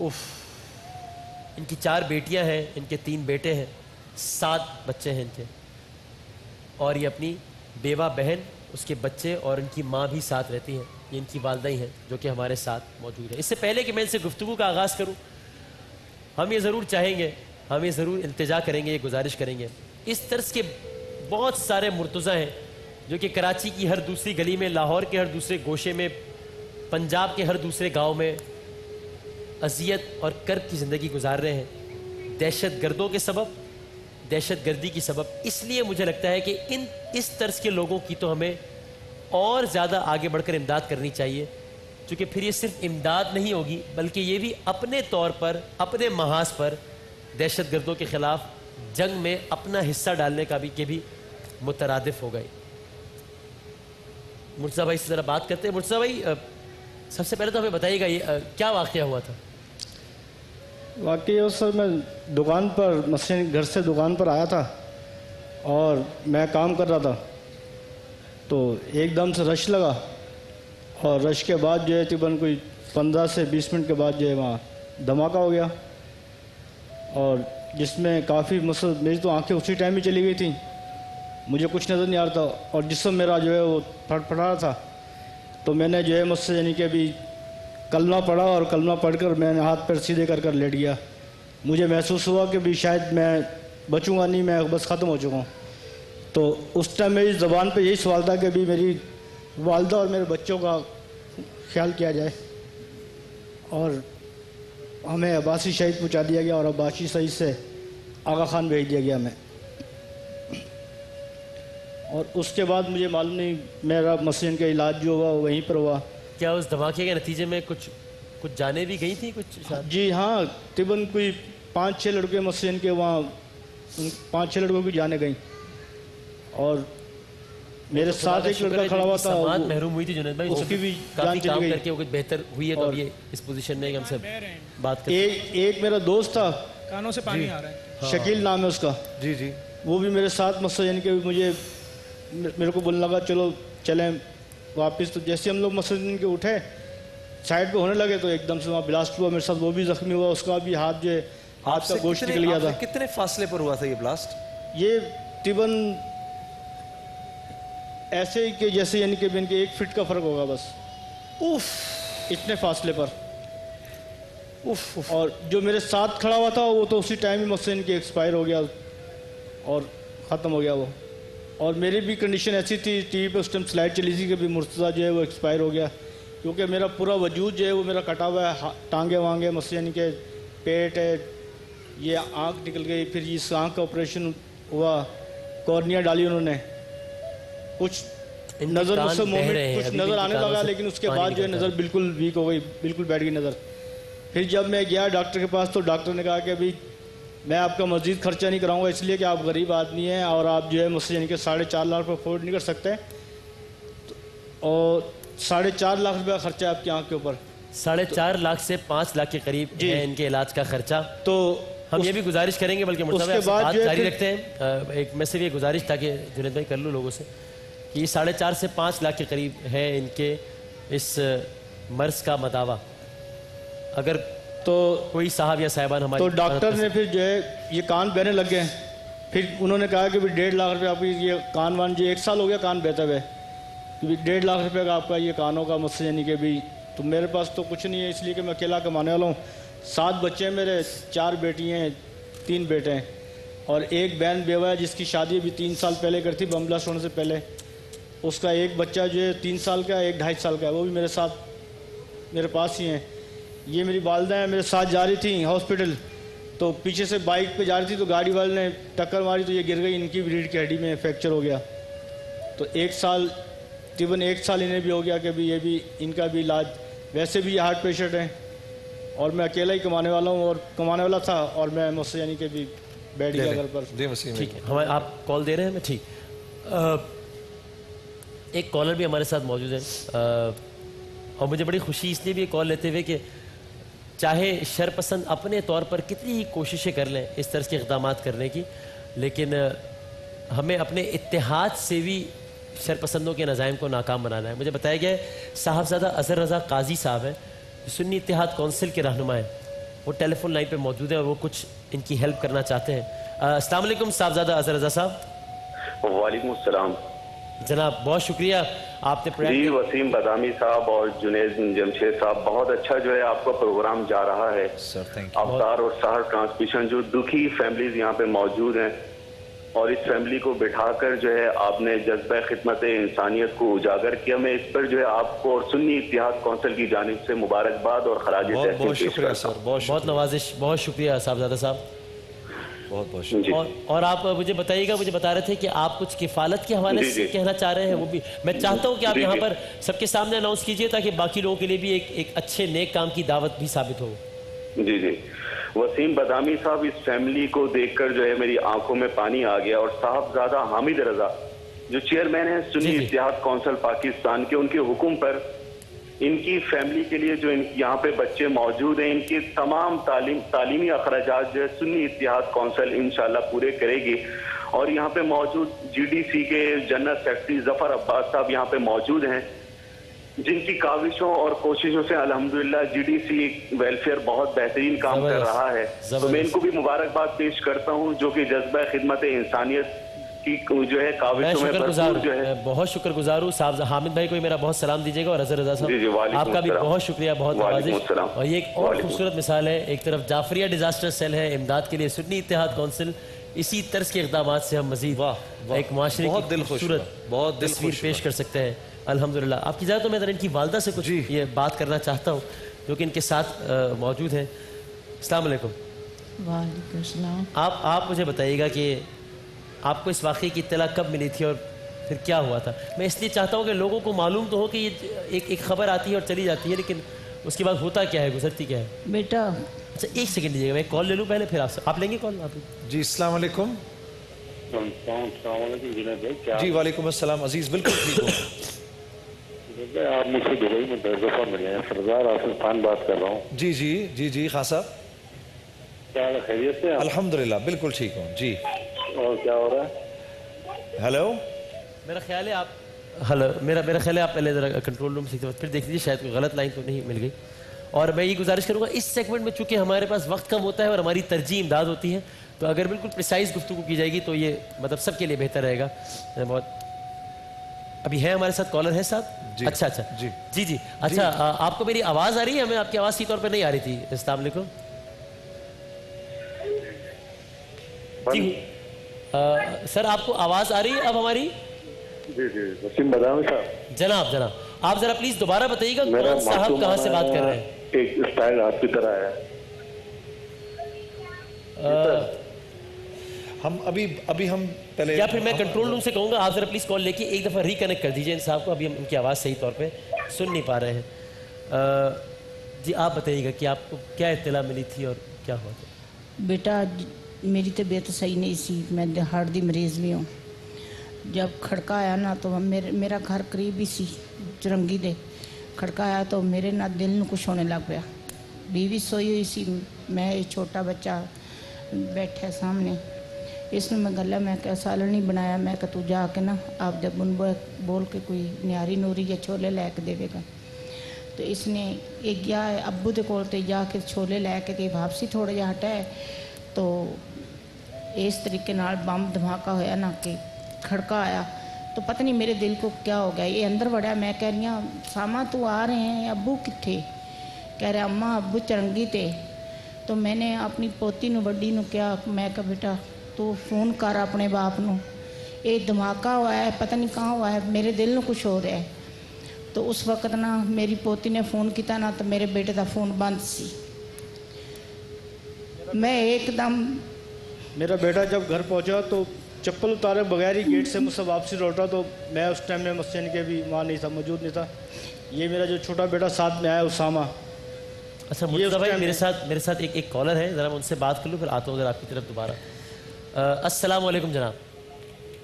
اف، ان کی 4 بیٹیاں ہیں، ان کے 3 بیٹے ہیں، 7 بچے ہیں ان کے، اور یہ اپنی بیوہ بہن، اس کے بچے اور ان کی ماں بھی ساتھ رہتی ہیں۔ یہ ان کی والدہ ہی ہیں جو کہ ہمارے ساتھ موجود ہے۔ اس سے پہلے کہ میں ان سے گفتگو کا آغاز کروں، ہم یہ ضرور چاہیں گے، ہم یہ ضرور التجا کریں گے، یہ گزارش کریں گے، اس طرز کے بہت سارے مرتضیٰ ہیں جو کہ کراچی کی ہر دوسری گلی میں، لاہور کے ہر دوسرے گوشے میں، پنجاب کے ہر دوسرے گاؤں میں اذیت اور کرب کی زندگی گزار رہے ہیں دہشت گردوں کے سبب، دہشت گردی کی سبب۔ اس لیے مجھے لگتا ہے کہ اس طرز کے لوگوں کی تو ہمیں اور زیادہ آگے بڑھ کر امداد کرنی چاہیے، چونکہ پھر یہ صرف امداد نہیں ہوگی بلکہ یہ بھی اپنے طور پر، اپنے محاذ پر دہشت گردوں کے خلاف جنگ میں اپنا حصہ ڈالنے کا بھی مترادف ہو گئے۔ مرتضیٰ بھائی سے ذرا بات کرتے ہیں۔ مرتضیٰ بھائی سب سے پہلے تو ہمیں بتائیے گا یہ کیا واقعہ ہوا تھا؟ واقعی سر میں دکان پر، مثلاً گھر سے دکان پر آیا تھا اور میں کام کر رہا تھا، تو ایک دم سے رش لگا، اور رش کے بعد جو ہے تقریباً کوئی 15 سے 20 منٹ کے بعد جو ہے وہاں دھماکہ ہو گیا، اور جس میں کافی میری تو آنکھیں اسی ٹائم ہی چلی گئی تھیں، مجھے کچھ نظر نہیں آ رہا تھا، اور جسم میرا جو ہے وہ پھٹ رہا تھا۔ تو میں نے جو ہے مجھ سے یعنی کہ ابھی کلمہ پڑھا، اور کلمہ پڑھ کر میں نے ہاتھ پیر سیدھے کر لیٹ گیا۔ مجھے محسوس ہوا کہ بھی شاید میں بچوں گا نہیں، میں بس ختم ہو چکا ہوں۔ تو اس ٹائم میری زبان پہ یہی سوال تھا کہ بھی میری والدہ اور میرے بچوں کا خیال کیا جائے، اور ہمیں عباسی شہید پہنچا دیا گیا، اور عباسی شہید سے آغا خان بھیج دیا گیا ہمیں۔ اور اس کے بعد مجھے معلوم نہیں میرا مثلاً کا علاج جو ہوا وہیں پر ہوا۔ کیا اس دھماکے کے نتیجے میں کچھ جانیں بھی گئی تھیں کچھ؟ جی ہاں، تقریباً کوئی 5-6 لڑکے مثلاً کے وہاں 5-6 لڑکوں کی جانیں گئیں، اور میرے ساتھ ایک لڑکا کھڑا ہوا تھا، سماعت محروم ہوئی تھی جنید بھائی، اس کی بھی کافی جان چلی کام گئی کر کے وہ کچھ بہتر ہوئی ہے، تو اب یہ اس پوزیشن میں ہم سب بات کرتے ہیں۔ ایک میرا دوست تھا، کانوں سے پانی آ رہا ہے، شکیل نام ہے اس کا، جی جی، وہ بھی میرے ساتھ مثلا یعنی کہ میرے کو بولنے لگا چلو چلیں واپس۔ تو جیسے ہم لوگ مثلا کے اٹھے سائڈ پہ ہونے لگے تو ایک دم سے وہاں بلاسٹ ہوا، میرے ساتھ وہ بھی زخمی ہوا، اس کا بھی ہاتھ جو ہے ہاتھ کا گوشت نکل گیا تھا۔ کتنے فاصلے پر ہوا تھا یہ بلاسٹ؟ یہ تقریباً ایسے ہی کہ جیسے یعنی کہ 1 فٹ کا فرق ہوگا بس، اوف، اتنے فاصلے پر۔ اور جو میرے ساتھ کھڑا ہوا تھا وہ تو اسی ٹائم ہی مثلا کہ ایکسپائر ہو گیا اور ختم ہو گیا وہ۔ اور میری بھی کنڈیشن ایسی تھی، ٹی وی پہ اس ٹائم سلائڈ چلی تھی کہ بھی مرتضیٰ جو ہے وہ ایکسپائر ہو گیا، کیونکہ میرا پورا وجود جو ہے وہ میرا کٹا ہوا ہے، ٹانگیں وانگیں مثلا یعنی کہ پیٹ ہے، یہ آنکھ نکل گئی، پھر اس آنکھ کا آپریشن ہوا، کورنیا ڈالی انہوں نے، کچھ نظر مجھ سے مومنٹ کچھ نظر آنے لگا، لیکن اس کے بعد جو ہے نظر بالکل ویک ہو گئی، بالکل بیٹھ گئی نظر۔ پھر جب میں گیا ڈاکٹر کے پاس تو ڈاکٹر نے کہا کہ ابھی میں آپ کا مزید خرچہ نہیں کراؤں گا، اس لیے کہ آپ غریب آدمی ہیں اور آپ جو ہے مجھ سے یعنی کہ 4.5 لاکھ روپے افورڈ نہیں کر سکتے، اور 4.5 لاکھ روپے خرچہ ہے آپ کی آنکھ کے اوپر۔ 4.5 لاکھ سے 5 لاکھ کے قریب ہے ان کے علاج کا خرچہ۔ تو ہم یہ بھی گزارش کریں گے، بلکہ مرتضی بات جاری رکھتے ہیں، ایک میں سے بھی گزارش تاکہ جنید بھائی کر لوں لوگوں سے کہ یہ 4.5 سے 5 لاکھ کے قریب ہے ان کے اس مرض کا مداوع۔ اگر تو کوئی صاحب یا صاحبان ہمارے تو ڈاکٹر نے پھر جو ہے یہ کان بہنے لگ گئے، پھر انہوں نے کہا کہ 1.5 لاکھ روپے آپ کی یہ کان وان جو 1 سال ہو گیا کان بہتے ہوئے، 1.5 لاکھ روپے کا آپ کا یہ کانوں کا مسئلہ یعنی کہ بھی، تو میرے پاس تو کچھ نہیں ہے، اس لیے کہ میں اکیلا کمانے والا ہوں، 7 بچے ہیں میرے، 4 بیٹی ہیں 3 بیٹے ہیں، اور ایک بہن بیوہ ہے جس کی شادی ابھی 3 سال پہلے کر تھی بم بلاسٹ ہونے سے پہلے، اس کا ایک بچہ جو ہے 3 سال کا ہے، ایک 2.5 سال کا ہے، وہ بھی میرے ساتھ میرے پاس ہی ہیں۔ یہ میری والدہ ہیں میرے ساتھ جا رہی تھیں ہاسپٹل، تو پیچھے سے بائک پہ جا رہی تھی تو گاڑی والے نے ٹکر ماری تو یہ گر گئی، ان کی بھی ریڑھ کی ہڈی میں فریکچر ہو گیا، تو 1 سال تقریباً 1 سال انہیں بھی ہو گیا کہ بھی یہ بھی ان کا بھی علاج، ویسے بھی یہ ہارٹ پیشنٹ ہیں، اور میں اکیلا ہی کمانے والا ہوں اور کمانے والا تھا، اور میں مجھ سے یعنی کہ بھی بیٹھ گیا گھر پر۔ ٹھیک ہے، ہمیں آپ کال دے رہے ہیں ہمیں، ٹھیک۔ ایک کالر بھی ہمارے ساتھ موجود ہے، اور مجھے بڑی خوشی اس لیے بھی کال لیتے ہوئے کہ چاہے شرپسند اپنے طور پر کتنی ہی کوششیں کر لیں اس طرح کے اقدامات کرنے کی، لیکن ہمیں اپنے اتحاد سے بھی شرپسندوں کے نظائم کو ناکام بنانا ہے۔ مجھے بتایا گیا ہے صاحبزادہ اظہر رضا قاضی صاحب ہیں، سنی اتحاد کونسل کے رہنما ہیں، وہ ٹیلی فون لائن پہ موجود ہیں اور وہ کچھ ان کی ہیلپ کرنا چاہتے ہیں۔ السلام علیکم صاحبزادہ اظہر رضا صاحب۔ وعلیکم السلام جناب، بہت شکریہ آپ نے جی وسیم بادامی صاحب اور جنید جمشید صاحب، بہت اچھا جو ہے آپ کا پروگرام جا رہا ہے۔ افطار اور سحر ٹرانسمیشن، جو دکھی فیملیز یہاں پہ موجود ہیں اور اس فیملی کو بٹھا کر جو ہے آپ نے جذبہ خدمت انسانیت کو اجاگر کیا، میں اس پر جو ہے آپ کو اور سنی اتحاد کونسل کی جانب سے مبارکباد اور خراج تحسین پیش کرتا ہوں۔ بہت نوازش، بہت شکریہ صاحبزادہ صاحب، بہت بہت شکریہ۔ اور آپ مجھے بتائیے گا، مجھے بتا رہے تھے کہ آپ کچھ کفالت کے حوالے سے کہنا چاہ رہے ہیں، وہ بھی میں چاہتا ہوں کہ آپ یہاں پر سب کے سامنے اناؤنس کیجئے تاکہ باقی لوگوں کے لیے بھی ایک اچھے نیک کام کی دعوت بھی ثابت ہو۔ جی جی وسیم بادامی صاحب، اس فیملی کو دیکھ کر جو ہے میری آنکھوں میں پانی آ گیا، اور صاحبزادہ حامد رضا جو چیئرمین ہیں سنی اتحاد کونسل پاکستان کے، ان کے حکم پر ان کی فیملی کے لیے جو یہاں پہ بچے موجود ہیں، ان کے تمام تعلیمی اخراجات جو ہے سنی اتحاد کونسل انشاءاللہ پورے کرے گی، اور یہاں پہ موجود جی ڈی سی کے جنرل سیکرٹری ظفر عباس صاحب یہاں پہ موجود ہیں، جن کی کاوشوں اور کوششوں سے الحمدللہ جی ڈی سی ویلفیئر بہت بہترین کام کر رہا ہے، تو میں ان کو بھی مبارکباد پیش کرتا ہوں، جو کہ جذبہ خدمت انسانیت کی جو ہے کاوشوں میں بھرپور جو ہے۔ بہت شکر گزار ہوں صاحب حامد بھائی کو میرا بہت سلام دیجیے گا، اور اظہر رضا صاحب آپ کا بھی بہت شکریہ، بہت نوازش۔ اور یہ ایک اور خوبصورت مثال ہے، ایک طرف جعفریہ ڈیزاسٹر سیل ہے امداد کے لیے سنی اتحاد کونسل، اسی طرز کے اقدامات سے ہم مزید ایک معاشرے کی خوبصورت تصویر پیش کر سکتے ہیں الحمدللہ۔ آپ کی اجازت تو میں ان کی والدہ سے کچھ یہ بات کرنا چاہتا ہوں جو کہ ان کے ساتھ موجود ہیں۔ السلام علیکم۔ وعلیکم السلام۔ آپ مجھے بتائیے گا کہ آپ کو اس واقعے کی اطلاع کب ملی تھی اور پھر کیا ہوا تھا؟ میں اس لیے چاہتا ہوں کہ لوگوں کو معلوم تو ہو کہ یہ ایک خبر آتی ہے اور چلی جاتی ہے، لیکن اس کے بعد ہوتا کیا ہے، گزرتی کیا ہے؟ بیٹا اچھا ایک سیکنڈ دیجیے گا، میں کال لے لوں پہلے، پھر آپ لیں گے کال؟ جی السلام علیکم۔ السلام علیکم جنید بھائی۔ جی وعلیکم السلام عزیز، بالکل ٹھیک ہوں۔ آپ مجھ سے دبئی میں 10 دفعہ ملے ہیں، سردار آصف خان بات کر رہا ہوں۔ جی جی جی جی خان صاحب، کیا خیریت سے؟ الحمدللہ بالکل ٹھیک ہوں جی۔ اور کیا ہو رہا ہے؟ ہیلو، میرا خیال ہے آپ پہلے ذرا کنٹرول روم سے پھر دیکھ لیجیے، شاید کوئی غلط لائن تو نہیں مل گئی۔ اور میں یہ گزارش کروں گا اس سیگمنٹ میں چونکہ ہمارے پاس وقت کم ہوتا ہے اور ہماری ترجیح امداد ہوتی ہے، تو اگر بالکل پریسائز گفتگو کی جائے گی تو یہ مطلب سب کے لیے بہتر رہے گا۔ بہت ابھی ہے ہمارے ساتھ کالر ہے ساتھ؟ اچھا جی جی اچھا، آپ کو میری آواز آ رہی ہے؟ ہمیں آپ کی آواز صحیح طور پر نہیں آ رہی تھی۔ السلام علیکم جی سر، آپ کو آواز آ رہی ہے اب ہماری؟ جی جی وسیم بادامی صاحب جناب آپ ذرا پلیز دوبارہ بتائیے گا کون صاحب کہاں سے بات کر رہے ہیں؟ ایک اسٹائل آپ کی طرح ہے. ہم ابھی ہم پہلے یا پھر میں کنٹرول روم سے کہوں گا آپ ذرا پلیز کال لے کے ایک دفعہ ریکنیکٹ کر دیجئے ان صاحب کو. ابھی ہم ان کی آواز صحیح طور پہ سن نہیں پا رہے ہیں. جی آپ بتائیے گا کہ آپ کو کیا اطلاع ملی تھی اور کیا ہوا تھا؟ بیٹا میری طبیعت صحیح نہیں سی, میں ہارٹ دی مریض بھی ہوں. جب کھڑکایا نا تو میرا گھر قریب ہی سی چرنگی دے. کھڑکایا تو میرے نہ دل نو کچھ ہونے لگ پیا. بیوی سوئی ہوئی سی, میں چھوٹا بچہ بیٹھا سامنے. اس میں گلا میں کہ سالن نہیں بنایا, میں کہ تو جا کے نا آپ جب ان بول کے کوئی نیاری نوری یا چھولے لے کے دے گا. تو اس نے ایک گیا ابو دے کول تے جا کے چھولے لے کے تے واپسی تھوڑا جہا ہٹا ہے. تو اس طریقے نال بم دھماکہ ہویا نا کہ کھڑکا آیا تو پتہ نہیں میرے دل کو کیا ہو گیا. یہ اندر وڑیا, میں کہہ رہی ہوں ساما تو آ رہے ہیں, ابو کتھے؟ کہہ رہے اماں ابو چرنگی تے. تو میں نے اپنی پوتی نو بڑی نو کیا, میں کہا بیٹا تو فون کر اپنے باپ نو, یہ دھماکہ ہوا ہے پتہ نہیں کہاں ہوا ہے, میرے دل نو کچھ ہو رہا ہے. تو اس وقت نا میری پوتی نے فون کیتا نا تو میرے بیٹے دا فون بند سی. میں ایک دم میرا بیٹا جب گھر پہنچا تو چپل اتارے بغیر ہی گیٹ سے مجھ سے واپسی لوٹا. تو میں اس ٹائم میں مسجد کے بھی وہاں نہیں تھا, موجود نہیں تھا. یہ میرا جو چھوٹا بیٹا ساتھ میں آیا اسامہ. اچھا مرتضیٰ بھائی میرے ساتھ ایک کالر ہے, ذرا میں ان سے بات کر لوں پھر آتا ہوں ذرا آپ کی طرف دوبارہ. السلام علیکم جناب.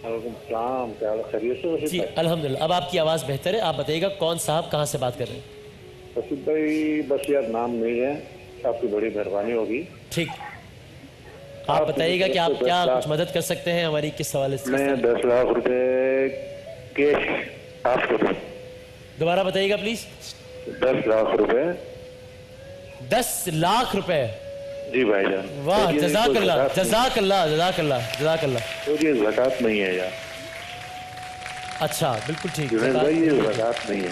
وعلیکم السلام, کیا خیریت سے؟ جی الحمدللہ, اب آپ کی آواز بہتر ہے. آپ بتائیے گا کون صاحب کہاں سے بات کر رہے ہیں؟ رشید بھائی بس یار نام نہیں ہے, آپ کی بڑی مہربانی ہوگی. ٹھیک, آپ بتائیے گا کہ آپ کیا کچھ مدد کر سکتے ہیں ہماری کس حوالے سے؟ میں 10 لاکھ روپے کیش آپ کو دوں. دوبارہ بتائیے گا پلیز. 10 لاکھ روپے. 10 لاکھ روپے؟ جی بھائی جان. واہ, جزاک اللہ جزاک اللہ جزاک اللہ جزاک اللہ. تو یہ زکوٰۃ نہیں ہے یار. اچھا بالکل ٹھیک, یہ زکوٰۃ نہیں ہے.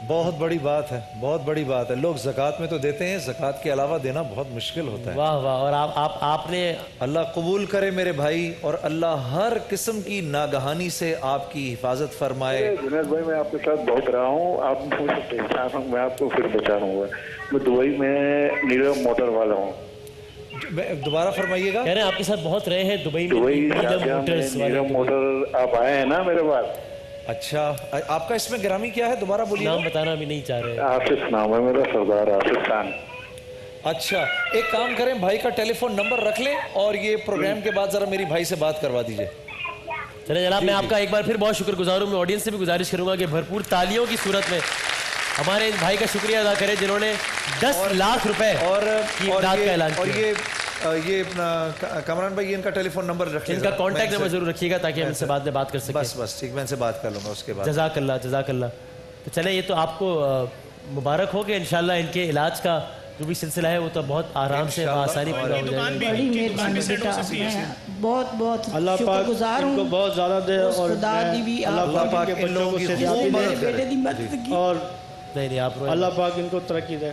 بہت بڑی بات ہے, بہت بڑی بات ہے. لوگ زکوٰۃ میں تو دیتے ہیں, زکوٰۃ کے علاوہ دینا بہت مشکل ہوتا ہے. واہ واہ, اور آپ نے اللہ قبول کرے میرے بھائی, اور اللہ ہر قسم کی ناگہانی سے آپ کی حفاظت فرمائے. جنید بھائی میں آپ کے ساتھ بہت رہا ہوں, آپ مجھے پہچان ہوں, میں آپ کو پھر پہچانوں گا. میں دبئی میں نیرو موٹر والا ہوں. دوبارہ فرمائیے گا. کہہ رہے ہیں آپ کے ساتھ بہت رہے ہیں دبئی میں نیرو موٹر. آپ آئے ہیں نا میرے پاس؟ اچھا, آپ کا اس میں گرامی کیا ہے؟ دوبارہ بولیے. نام بتانا بھی نہیں چاہ رہے. آصف نام ہے میرا, سردار آصف خان. اچھا, ایک کام کریں, بھائی کا ٹیلی فون نمبر رکھ لیں اور یہ پروگرام کے بعد ذرا میری بھائی سے بات کروا دیجئے. چلے جناب, میں آپ کا ایک بار پھر بہت شکر گزار ہوں. میں آڈینس سے بھی گزارش کروں گا کہ بھرپور تالیوں کی صورت میں ہمارے اس بھائی کا شکریہ ادا کریں جنہوں نے 10 لاکھ روپے کی امداد کا اعلان کیا. اور یہ اپنا کامران بھائی ان کا ٹیلی فون نمبر رکھیے, ان کا کانٹیکٹ نمبر ضرور رکھیے گا تاکہ ہم ان سے بعد میں بات کر سکیں. بس ٹھیک, میں ان سے بات کر لوں گا اس کے بعد. جزاک اللہ جزاک اللہ. تو چلیں, یہ تو آپ کو مبارک ہو کہ انشاءاللہ ان کے علاج کا جو بھی سلسلہ ہے وہ تو بہت آرام سے آسانی پورا ہو جائے گا. بڑی مہربانی بیٹا, میں بہت بہت شکر گزار ہوں. ان کو بہت زیادہ دے, اور اللہ پاک ان لوگوں کی مدد کی. اور نہیں آپ اللہ پاک ان کو ترقی دے.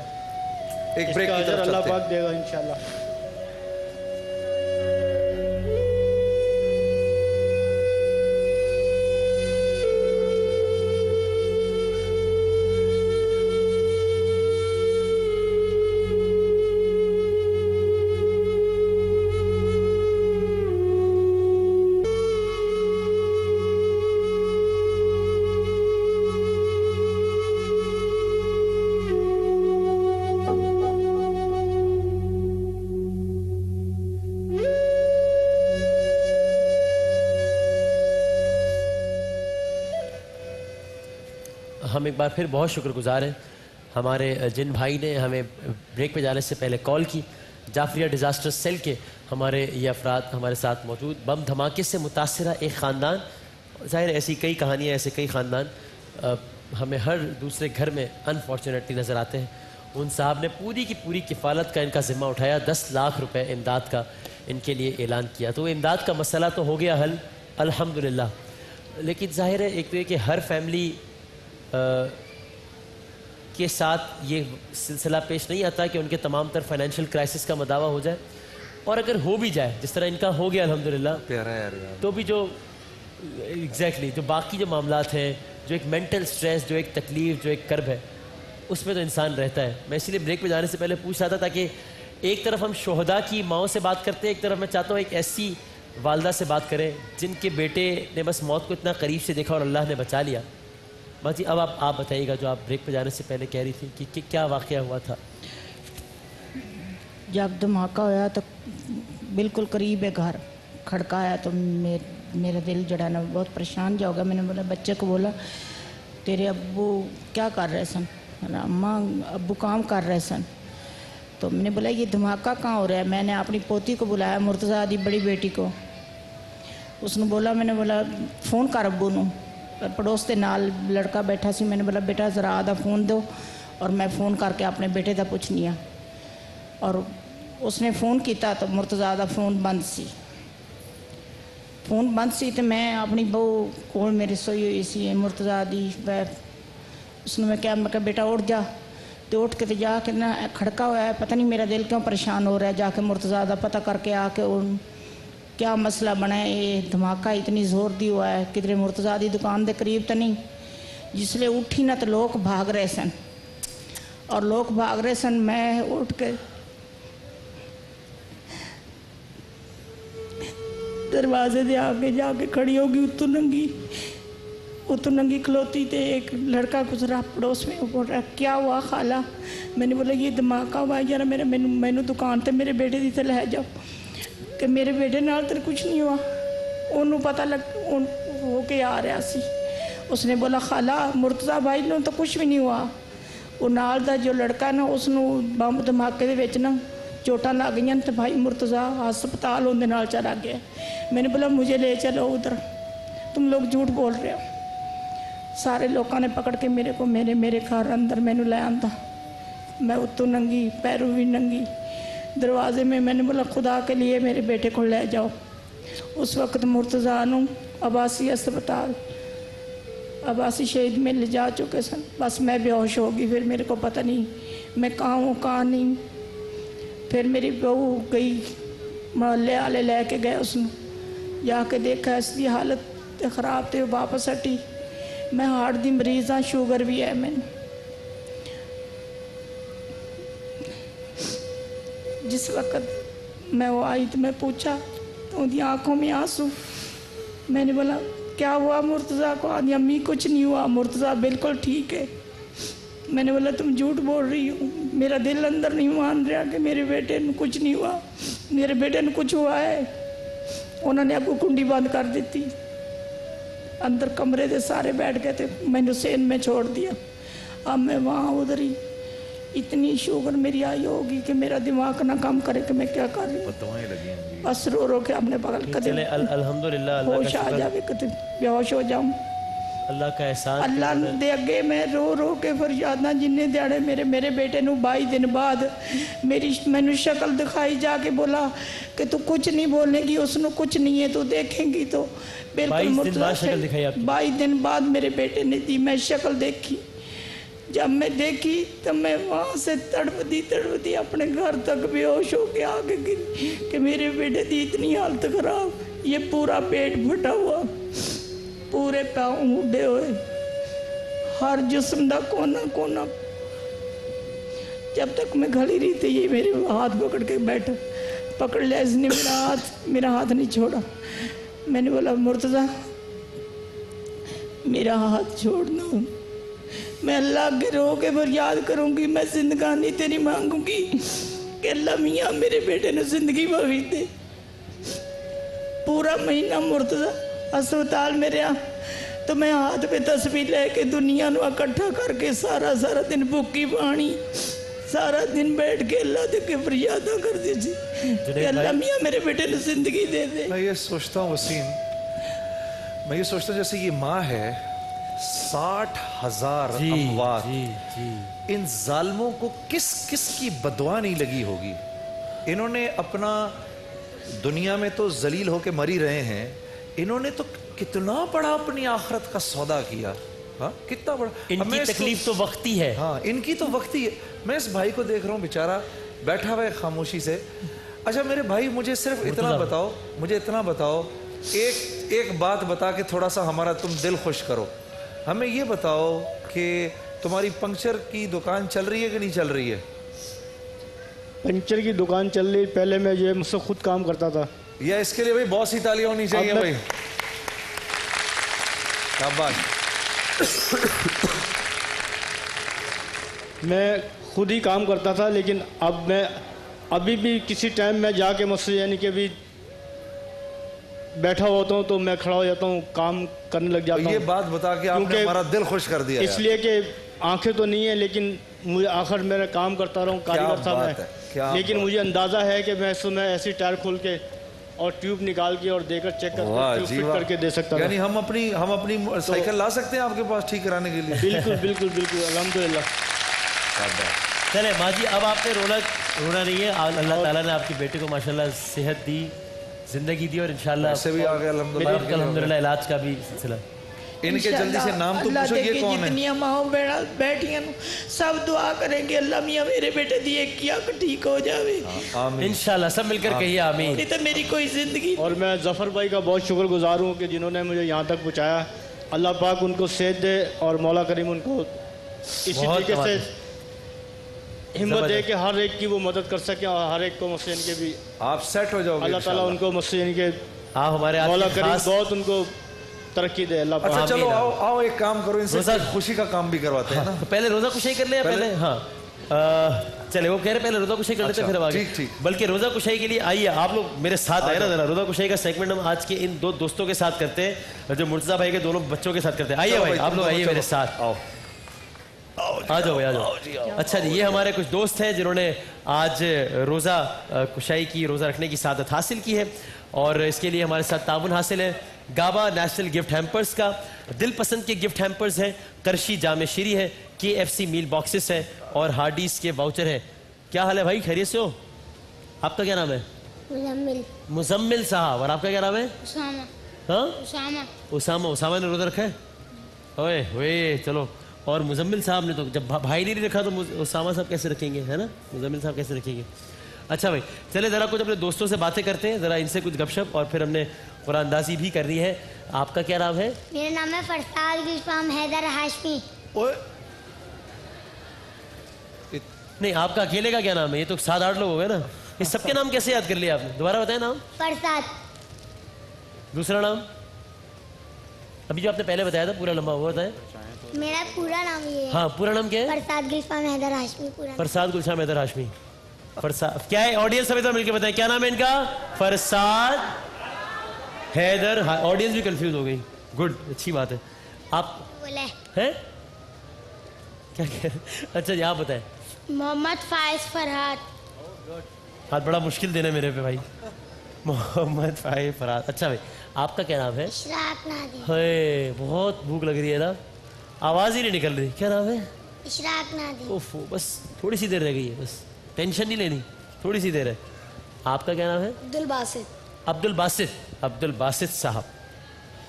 ایک بریک کی طرف اللہ پاک دے گا انشاءاللہ. ہم ایک بار پھر بہت شکر گزار ہیں. ہمارے جن بھائی نے ہمیں بریک پہ جانے سے پہلے کال کی, جعفریہ ڈیزاسٹر سیل کے ہمارے یہ افراد ہمارے ساتھ موجود. بم دھماکے سے متاثرہ ایک خاندان, ظاہر ایسی کئی کہانیاں, ایسے کئی خاندان ہمیں ہر دوسرے گھر میں انفارچونیٹلی نظر آتے ہیں. ان صاحب نے پوری کی پوری کفالت کا ان کا ذمہ اٹھایا, 10 لاکھ روپے امداد کا ان کے لیے اعلان کیا. تو امداد کا مسئلہ تو ہو گیا حل الحمدللہ, لیکن ظاہر ہے ایک تو یہ کہ ہر فیملی کے ساتھ یہ سلسلہ پیش نہیں آتا کہ ان کے تمام تر فائنینشیل کرائسس کا مداوع ہو جائے, اور اگر ہو بھی جائے جس طرح ان کا ہو گیا الحمدللہ, تو بھی جو ایگزیکٹلی جو باقی جو معاملات ہیں، جو ایک مینٹل سٹریس، جو ایک تکلیف، جو ایک کرب ہے، اس میں تو انسان رہتا ہے. میں اسی لیے بریک پہ جانے سے پہلے پوچھ رہا تھا تاکہ ایک طرف ہم شہداء کی ماؤں سے بات کرتے ہیں، ایک طرف میں چاہتا ہوں ایک ایسی والدہ سے بات کریں جن کے بیٹے نے بس موت کو اتنا قریب سے دیکھا اور اللہ نے بچا لیا. ماں جی اب آپ بتائیے گا جو آپ بریک پہ جانے سے پہلے کہہ رہی تھی کہ کیا واقعہ ہوا تھا. جب دھماکہ ہوا تو بالکل قریب ہے گھر، کھڑکایا تو میرا دل جڑا نا بہت پریشان جا ہو گیا. میں نے بولا بچے کو بولا تیرے ابو کیا کر رہے سن؟ اماں ابو کام کر رہے سن. تو میں نے بولا یہ دھماکہ کہاں ہو رہا ہے؟ میں نے اپنی پوتی کو بلایا، مرتضیٰ دی بڑی بیٹی کو. اس نے بولا، میں نے بولا فون کر ابو نو. پڑوس کے نال لڑکا بیٹھا سی. میں نے بولا بیٹا ذرا آدھا فون دو اور میں فون کر کے اپنے بیٹے دا پوچھنی ہاں. اور اس نے فون کیتا تو مرتضیٰ دا فون بند سی. فون بند سی تو میں اپنی بہو کول میری سوئی ہوئی سی مرتضیٰ دی ویف. اس نے میں کہا بیٹا اٹھ جا. تو اٹھ کے تو جا کے نا کھڑکا ہوا ہے، پتہ نہیں میرا دل کیوں پریشان ہو رہا ہے. جا کے مرتضیٰ دا پتہ کر کے آ کے کیا مسئلہ بنا ہے، یہ دھماکہ اتنی زور دی ہوا ہے کدھر مرتضیٰ دی دکان دے قریب تو نہیں. جس لئے اٹھی نا تو لوگ بھاگ رہے سن اور لوگ بھاگ رہے سن. میں اٹھ کے دروازے دے آگے جا کے کھڑی ہوگی، اتو ننگی کھلوتی تے ایک لڑکا گزرا پڑوس میں. بول رہا کیا ہوا خالہ؟ میں نے بولا یہ دھماکہ ہوا ہے یار، مینو دکان تے میرے بیٹے دی تے لے جاؤ کہ میرے بیٹے نال تے کچھ نہیں ہوا. انہوں پتہ ہو کے آ رہا سی. اس نے بولا خالہ مرتضیٰ بھائی نو تو کچھ بھی نہیں ہوا. وہ نال دا جو لڑکا نا اس نو بمب دھماکے دے وچ نا چوٹاں لگ گئیں تو بھائی مرتضیٰ ہسپتال اندر نال چلا گیا. میں نے بولا مجھے لے چلو ادھر، تم لوگ جھوٹ بول رہے ہو. سارے لوگوں نے پکڑ کے میرے کو میرے گھر اندر مینو لے آندا. میں اتوں ننگی پیروں بھی ننگی دروازے میں. میں نے بولا خدا کے لیے میرے بیٹے کو لے جاؤ. اس وقت مرتضیٰ نو عباسی ہسپتال عباسی شہید میں لے جا چکے سن. بس میں بے ہوش ہو گئی. پھر میرے کو پتہ نہیں میں کہاں ہوں کہاں نہیں. پھر میری بہو گئی، محلے والے لے کے گئے. اس نے جا کے دیکھا اس کی حالت خراب تھی، واپس ہٹی. میں ہارٹ دی مریض ہاں، شوگر بھی ہے. میں جس وقت میں وہ آئی تو میں پوچھا تو ان کی آنکھوں میں آنسو. میں نے بولا کیا ہوا مرتضیٰ کو؟ آدھی امی کچھ نہیں ہوا، مرتضیٰ بالکل ٹھیک ہے. میں نے بولا تم جھوٹ بول رہی ہو، میرا دل اندر نہیں مان رہا کہ میرے بیٹے نے کچھ نہیں ہوا. میرے بیٹے نے کچھ ہوا ہے. انہوں نے ابو کنڈی بند کر دیتی. اندر کمرے دے سارے بیٹھ گئے تھے، میں نے حسین میں چھوڑ دیا. اب میں وہاں ادھر ہی اتنی شوگر میری آئی ہوگی کہ میرا دماغ نہ کام کرے کہ میں کیا کر رہی ہوں. بس رو کے اپنے بغل قدم الحمدللہ ہوش آ جاوے کتے بے ہوش ہو جاؤں. اللہ کا احسان. اللہ دے اگے میں رو کے فریاداں جننے دیاڑے میرے بیٹے نو 22 دن بعد مینو شکل دکھائی. جا کے بولا کہ تو کچھ نہیں بولنے گی، اس نو کچھ نہیں ہے، تو دیکھیں گی. تو بالکل 22 دن بعد میرے بیٹے نے دی میں شکل دیکھی. جب میں دیکھی تو میں وہاں سے تڑپتی اپنے گھر تک بے ہوش ہو کے آگے گری کہ میرے بیٹے دی اتنی حالت خراب. یہ پورا پیٹ پھٹا ہوا، پورے پاؤں اڑے ہوئے، ہر جسم دا کونا. جب تک میں کھڑی رہی تھی یہ میرے ہاتھ پکڑ کے بیٹھا، پکڑ لیا اس نے میرا ہاتھ نہیں چھوڑا. میں نے بولا مرتضیٰ میرا ہاتھ چھوڑنا، میں اللہ کے رو کے فریاد کروں گی. میں زندگانی تیری مانگوں گی کہ اللہ میاں میرے بیٹے نے زندگی بخش دے. پورا مہینہ مرتضیٰ ہسپتال میں رہا تو میں ہاتھ پہ تسبیح لے کے دنیا نو اکٹھا کر کے سارا دن بھوکی پانی، سارا دن بیٹھ کے اللہ دے کے فریادہ کر دی تھی کہ اللہ میاں میرے بیٹے نے زندگی دے دے. میں یہ سوچتا ہوں وسیم، میں یہ سوچتا ہوں جیسے یہ ماں ہے، 60,000 اموات، ان ظالموں کو کس کی بدعا نہیں لگی ہوگی. انہوں نے اپنا دنیا میں تو ذلیل ہو کے مری رہے ہیں، انہوں نے تو کتنا بڑا اپنی آخرت کا سودا کیا. ہاں کتنا بڑا. ان کی تکلیف تو وقتی ہے. ہاں ان کی تو وقتی ہے. میں اس بھائی کو دیکھ رہا ہوں بیچارہ بیٹھا ہوا ہے خاموشی سے. اچھا میرے بھائی مجھے صرف اتنا بتاؤ ایک بات بتا کے تھوڑا سا ہمارا تم دل خوش کرو. ہمیں یہ بتاؤ کہ تمہاری پنکچر کی دکان چل رہی ہے کہ نہیں چل رہی ہے؟ پنچر کی دکان چل رہی. پہلے میں جو ہے مجھ سے خود کام کرتا تھا. یا اس کے لیے بھائی بہت سی تالیاں ہونی چاہیے بھائی. میں خود ہی کام کرتا تھا, لیکن اب میں ابھی بھی کسی ٹائم میں جا کے مجھ سے یعنی کہ بھی بیٹھا ہوتا ہوں تو میں کھڑا ہو جاتا ہوں, کام کرنے لگ جاتا ہوں. یہ بات بتا کے آپ نے ہمارا دل خوش کر دیا. اس لیے کہ آنکھیں تو نہیں ہیں, لیکن مجھے آخر میرا کام کرتا رہا ہوں, کاریگر تھا میں, لیکن مجھے اندازہ ہے کہ میں اس میں ایسی ٹائر کھول کے اور ٹیوب نکال کے اور دے کر چیک کر کے دے سکتا ہوں. یعنی ہم اپنی سائیکل لا سکتے ہیں آپ کے پاس ٹھیک کرانے کے لیے؟ بالکل بالکل بالکل, الحمدللہ. چلے ماں جی, اب آپ نے رونا نہیں ہے. اللہ تعالیٰ نے آپ کی بیٹے کو ماشاءاللہ صحت دی, زندگی دی, اور انشاءاللہ ایسے بھی آگے الحمدللہ علاج کا بھی سلسلہ. ان کے جلدی سے نام تو پوچھو, یہ کون ہے؟ جتنی ماں بیٹھی ہیں سب دعا کریں گے اللہ میاں میرے بیٹے دی ایک کیا کہ ٹھیک ہو جاوے. انشاءاللہ سب مل کر کہیے آمین. نہیں تو میری کوئی زندگی. اور میں ظفر بھائی کا بہت شکر گزار ہوں کہ جنہوں نے مجھے یہاں تک پہنچایا. اللہ پاک ان کو صحت دے اور مولا کریم ان کو اسی طریقے سے ہمت دے کہ ہر ایک کی وہ مدد کر سکے اور ہر ایک کو مجھ سے ان کے بھی آپ سیٹ ہو جاؤ گے. اللہ تعالیٰ ان کو مجھ سے ان کے ہمارے مولا کریم بہت ان کو ترقی دے. اللہ پاک. اچھا چلو آؤ ایک کام کرو, ان سے خوشی کا کام بھی کرواتے ہیں نا. پہلے روزہ کشائی کر لیں پہلے. ہاں چلے وہ کہہ رہے پہلے روزہ کشائی کر لیتے پھر آگے. بلکہ روزہ کشائی کے لیے آئیے آپ لوگ میرے ساتھ آئے نا ذرا. روزہ کشائی کا سیگمنٹ ہم آج کے ان دو دوستوں کے ساتھ کرتے ہیں جو مرتضیٰ بھائی کے دونوں بچوں کے ساتھ کرتے ہیں. آئیے بھائی آپ لوگ آئیے میرے ساتھ. آ جاؤ بھائی آ جاؤ. اچھا جی, یہ ہمارے کچھ دوست ہیں جنہوں نے آج روزہ کشائی کی, روزہ رکھنے کی سعادت حاصل کی ہے, اور اس کے لیے ہمارے ساتھ تعاون حاصل ہے گابا نیشنل گفٹ ہیمپرز کا. دل پسند کے گفٹ ہیمپرز ہیں, کرشی جامع شیری ہے, KFC میل باکسز ہے, اور ہارڈیز کے واؤچر ہے. کیا حال ہے بھائی, خیریت سے ہو؟ آپ کا کیا نام ہے؟ مزمل صاحب. اور آپ کا کیا نام ہے؟ اسامہ نے روزہ رکھا ہے؟ اوئے ہوئے چلو. اور مزمل صاحب نے تو جب بھائی نہیں رکھا تو اسامہ صاحب کیسے رکھیں گے, ہے نا, مزمل صاحب کیسے رکھیں گے. اچھا بھائی چلے ذرا کچھ اپنے دوستوں سے باتیں کرتے ہیں, ذرا ان سے کچھ گپ شپ, اور پھر ہم نے قرآن اندازی بھی کرنی ہے. آپ کا کیا نام ہے؟ میرا نام ہے فرساد گلفام حیدر ہاشمی. نہیں آپ کا اکیلے کا کیا نام ہے؟ یہ تو 7-8 لوگ ہو گئے نا. یہ سب کے نام کیسے یاد کر لیا آپ نے؟ دوبارہ بتائیں نام. فرساد. دوسرا نام ابھی جو آپ نے پہلے بتایا تھا پورا لمبا, وہ بتائیں. میرا پورا نام یہ ہے. ہاں پورا نام کیا ہے؟ فرساد گلفام حیدر ہاشمی. فرساد گلفام حیدر ہاشمی. فرساد کیا ہے؟ آڈینس سب ادھر مل کے بتائیں کیا نام ہے ان کا؟ فرساد حیدر. آڈینس بھی کنفیوز ہو گئی. گڈ, اچھی بات ہے. آپ ہیں کیا کہہ رہے؟ اچھا جی آپ بتائیں. محمد فائز فرحات. ہاتھ بڑا مشکل دینا میرے پہ بھائی. محمد فائز فرحات. اچھا بھائی آپ کا کیا نام ہے؟ اشراق نادی. بہت بھوک لگ رہی ہے نا, آواز ہی نہیں نکل رہی. کیا نام ہے؟ اشراق نادی. اوفو, بس تھوڑی سی دیر رہ گئی ہے, بس ٹینشن نہیں لینی, تھوڑی سی دیر ہے. آپ کا کیا نام ہے؟ عبدالباسط. عبدالباسط. عبدالباسط صاحب.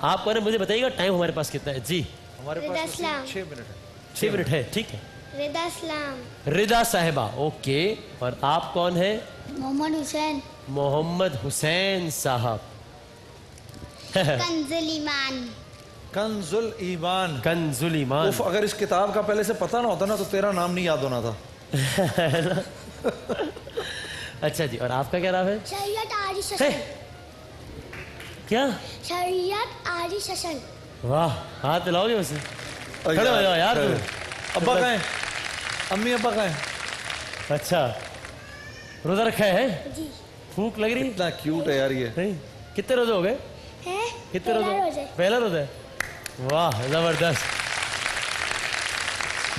آپ کو مجھے بتائیے گا ٹائم ہمارے پاس کتنا ہے؟ جی ہمارے پاس 6 منٹ ہے. 6 منٹ ہے, ٹھیک ہے. رضا اسلام. رضا صاحبہ, اوکے. اور آپ کون ہیں؟ محمد حسین. محمد حسین صاحب. کنز الایمان. کنز الایمان. کنز الایمان. اگر اس کتاب کا پہلے سے پتہ نہ ہوتا نا تو تیرا نام نہیں یاد ہونا تھا. اچھا جی, اور آپ کا کیا نام ہے؟ شریعت آری ششن. کیا؟ شریعت آری ششن. واہ, ہاتھ لاؤ گے اسے؟ کھڑے ہو جاؤ یار. ابا کہاں ہیں؟ امی ابا کہاں ہیں؟ اچھا روزہ رکھا ہے؟ جی. بھوک لگ رہی؟ اتنا کیوٹ ہے یار یہ. کتنے روزے ہو گئے؟ کتنے روزے؟ پہلا روزہ ہے. واہ زبردست.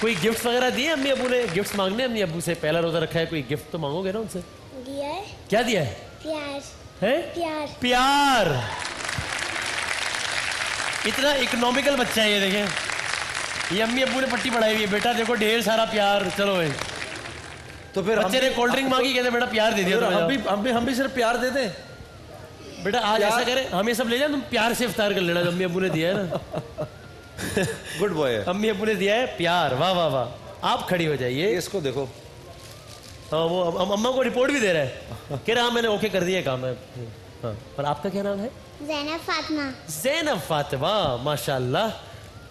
کوئی گفٹ وغیرہ دیے امی ابو نے؟ گفٹ مانگنے امی ابو سے؟ پہلا روزہ رکھا ہے, کوئی گفٹ تو مانگو گے نا ان سے؟ دیا ہے. کیا دیا ہے؟ پیار. ہے پیار. پیار. اتنا اکنامیکل بچہ ہے یہ, دیکھیں یہ امی ابو نے پٹی پڑھائی ہوئی ہے, بیٹا دیکھو ڈھیر سارا پیار. چلو بھائی تو پھر بچے نے کولڈ ڈرنک مانگی, کہتے بیٹا پیار دے دیا. ہم بھی صرف پیار دے دیں بیٹا, آج ایسا کریں ہم یہ سب لے جائیں, تم پیار سے افطار کر لینا. امی ابو نے دیا ہے نا. Good boy. امی ابو نے دیا ہے پیار. واہ واہ واہ. آپ کھڑی ہو جائیے, اس کو دیکھو. ہاں وہ اماں کو رپورٹ بھی دے رہا ہے, کہہ رہا ہاں میں نے اوکے کر دیا کام ہے. ہاں، اور آپ کا کیا نام ہے؟ زینب فاطمہ. زینب فاطمہ، ماشاء اللہ.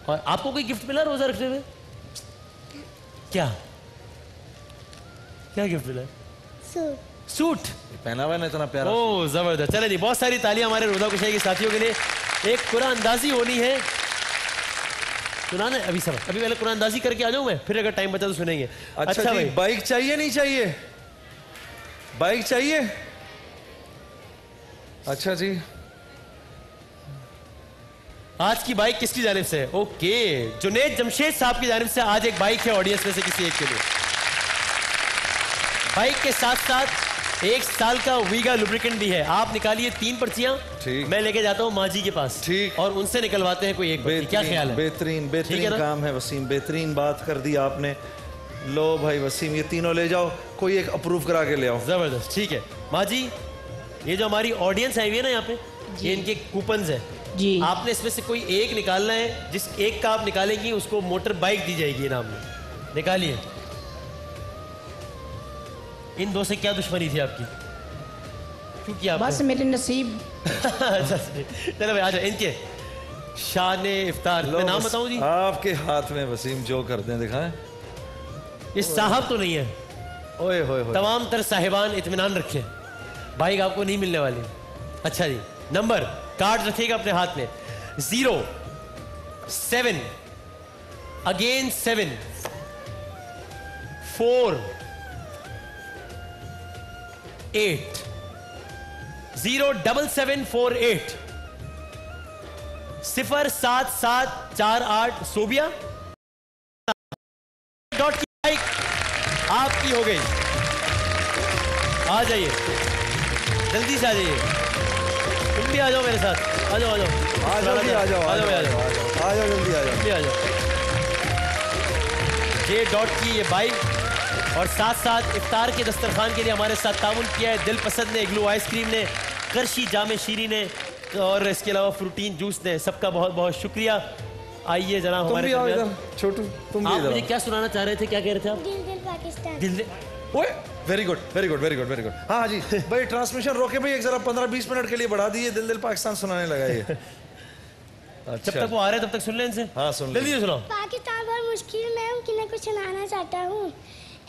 اور آپ کو کوئی گفٹ ملا روزہ رکھتے ہوئے؟ کیا کیا گفٹ ملا؟ سوٹ پہنا ہوا ہے اتنا پیارا. او زبردست. چلے جی، بہت ساری تالیاں ہمارے روزہ کشائی کے ساتھیوں کے لیے. ایک قرآن اندازی ہونی ہے. سنانا ابھی سب، ابھی پہلے قرآن اندازی کر کے آ جاؤں میں، پھر اگر ٹائم بچا تو سنیں گے. اچھا جی، بائک چاہیے نہیں چاہیے؟ بائک چاہیے. اچھا جی، آج کی بائک کس کی جانب سے؟ اوکے، جنید جمشید صاحب کی جانب سے آج ایک بائک ہے آڈینس میں سے کسی ایک کے لیے. بائک کے ساتھ ساتھ 1 سال کا ویگا لوبریکنٹ بھی ہے. آپ نکالیے 3 پرچیاں، میں لے کے جاتا ہوں ماں جی کے پاس اور ان سے نکلواتے ہیں کوئی ایک پرچی. کیا خیال ہے؟ بہترین بہترین کام ہے وسیم، بہترین بات کر دی آپ نے. لو بھائی وسیم، یہ تینوں لے جاؤ، کوئی ایک اپروو کرا کے لے آؤ. زبردست. ٹھیک ہے ماں جی، یہ جو ہماری آڈینس آئی ہوئی ہے نا یہاں پہ، یہ ان کے کوپنز ہیں جی. آپ نے اس میں سے کوئی ایک نکالنا ہے. جس ایک کا آپ نکالیں گی اس کو موٹر بائک دی جائے گی انعام میں. نکالیے. ان دو سے کیا دشمنی تھی آپ کی؟ کیوں کیا؟ بس میرے نصیب. چلو بھائی آ جاؤ. ان کے شان افطار میں نام بتاؤں جی؟ آپ کے ہاتھ میں وسیم جو کرتے ہیں دکھائیں. یہ صاحب تو نہیں ہے. اوئے ہوئے ہوئے. تمام تر صاحبان اطمینان رکھیں، بائک آپ کو نہیں ملنے والی. اچھا جی، نمبر کارڈ رکھیے گا اپنے ہاتھ میں. 0 7 اگین 7 4 8 0 7 7 4 8 0 7 7 4 8 صوبیہ ڈاٹ کی بائک آپ کی ہو گئی. آ جائیے جلدی سے، آ جائیے. تم بھی آ جاؤ میرے ساتھ. آ جاؤ آ جاؤ آ جاؤ جی، آ جاؤ آ جاؤ آ جاؤ جلدی آ جاؤ. آ جاؤ. جے ڈاٹ کی یہ بائک اور ساتھ ساتھ افطار کے دسترخوان کے لیے ہمارے ساتھ تعاون کیا ہے دل پسند نے، اگلو آئس کریم نے، کرشی جامع شیری نے اور اس کے علاوہ فروٹین جوس نے. سب کا بہت بہت شکریہ. آئیے جناب ہمارے چھوٹو. تم آپ مجھے کیا سنانا چاہ رہے تھے؟ کیا کہہ رہے تھے آپ؟ دل دل پاکستان. دل دل. Very good very good very good very good. ہاں جی بھائی، ٹرانسمیشن روکے بھائی، ایک ذرا 15-20 منٹ کے لیے بڑھا دیے. دل دل پاکستان سنانے لگا یہ. جب تک وہ آ رہے ہیں تب تک سن لیں ان سے. ہاں سن جلدی سے سناؤ. پاکستان بہت مشکل میں ممکن کچھ سنانا چاہتا ہوں.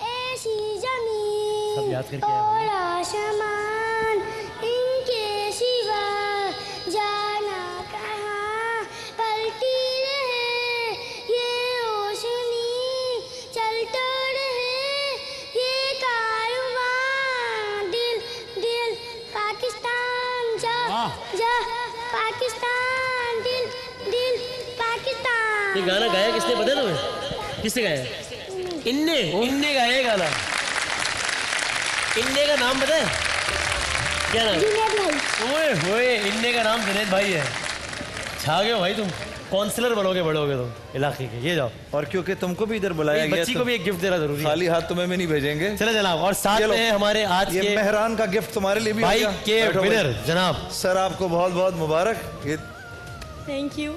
ایسی زمین اور آسمان، ان کے سوا جانا کہاں، پلتی رہے یہ روشنی، چلتا رہے یہ کارواں. دل دل پاکستان جا جا پاکستان، دل دل پاکستان. یہ گانا گایا کس نے پتا تمہیں؟ کس نے گایا؟ ان نے گایا یہ گانا. اننے کا نام پتا ہے کیا نام؟ جنید بھائی. اوئے ہوئے، اننے کا نام جنید بھائی ہے. چھا گئے بھائی، تم کونسلر بنو گے بڑھو گے تم علاقے کے. یہ جاؤ. اور کیونکہ تم کو بھی ادھر بلایا گیا، بچی کو بھی ایک گفٹ دینا ضروری ہے. خالی ہاتھ تمہیں میں نہیں بھیجیں گے. چلے جناب. اور ساتھ میں ہمارے آج کے مہران کا گفٹ تمہارے لیے بھی بائک کے ونر جناب. سر آپ کو بہت بہت مبارک. Thank you.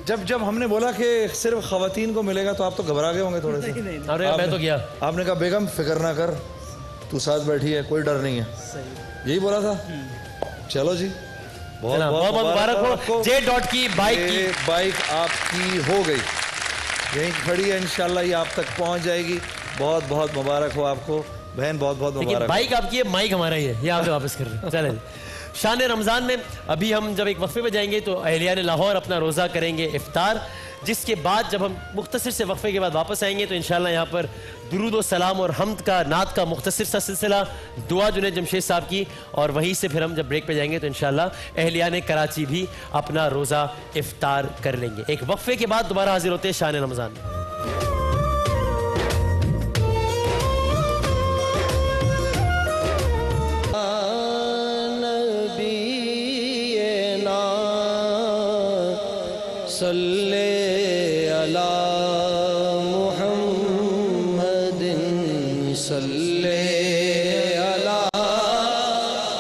جب ہم نے بولا کہ صرف خواتین کو ملے گا تو آپ تو گھبرا گئے ہوں گے تھوڑے سے. ارے میں تو گیا. آپ نے کہا بیگم فکر نہ کر، تو ساتھ بیٹھی ہے، کوئی ڈر نہیں ہے. یہی بولا تھا. چلو جی، بہت بہت مبارک ہو. جے ڈاٹ کی بائک آپ کی ہو گئی، یہیں کھڑی ہے، انشاءاللہ یہ آپ تک پہنچ جائے گی. بہت بہت مبارک ہو آپ کو بہن، بہت بہت مبارک. بائک آپ کی ہے، مائک ہمارا ہی ہے، یہ آپ سے واپس کر رہے ہیں. چلیں شان رمضان میں ابھی ہم جب ایک وقفے پہ جائیں گے تو اہلیان لاہور اپنا روزہ کریں گے افطار، جس کے بعد جب ہم مختصر سے وقفے کے بعد واپس آئیں گے تو انشاءاللہ یہاں پر درود و سلام اور حمد کا، نعت کا مختصر سا سلسلہ، دعا جنید جمشید صاحب کی، اور وہیں سے پھر ہم جب بریک پہ جائیں گے تو انشاءاللہ اہلیان کراچی بھی اپنا روزہ افطار کر لیں گے. ایک وقفے کے بعد دوبارہ حاضر ہوتے ہیں شان رمضان میں. صلی علی محمد، صلی علی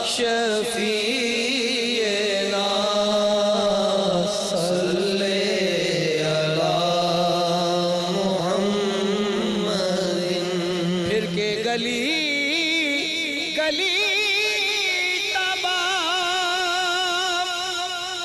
شفیعنا، صلی علی محمد. پھر کے گلی گلی تباہ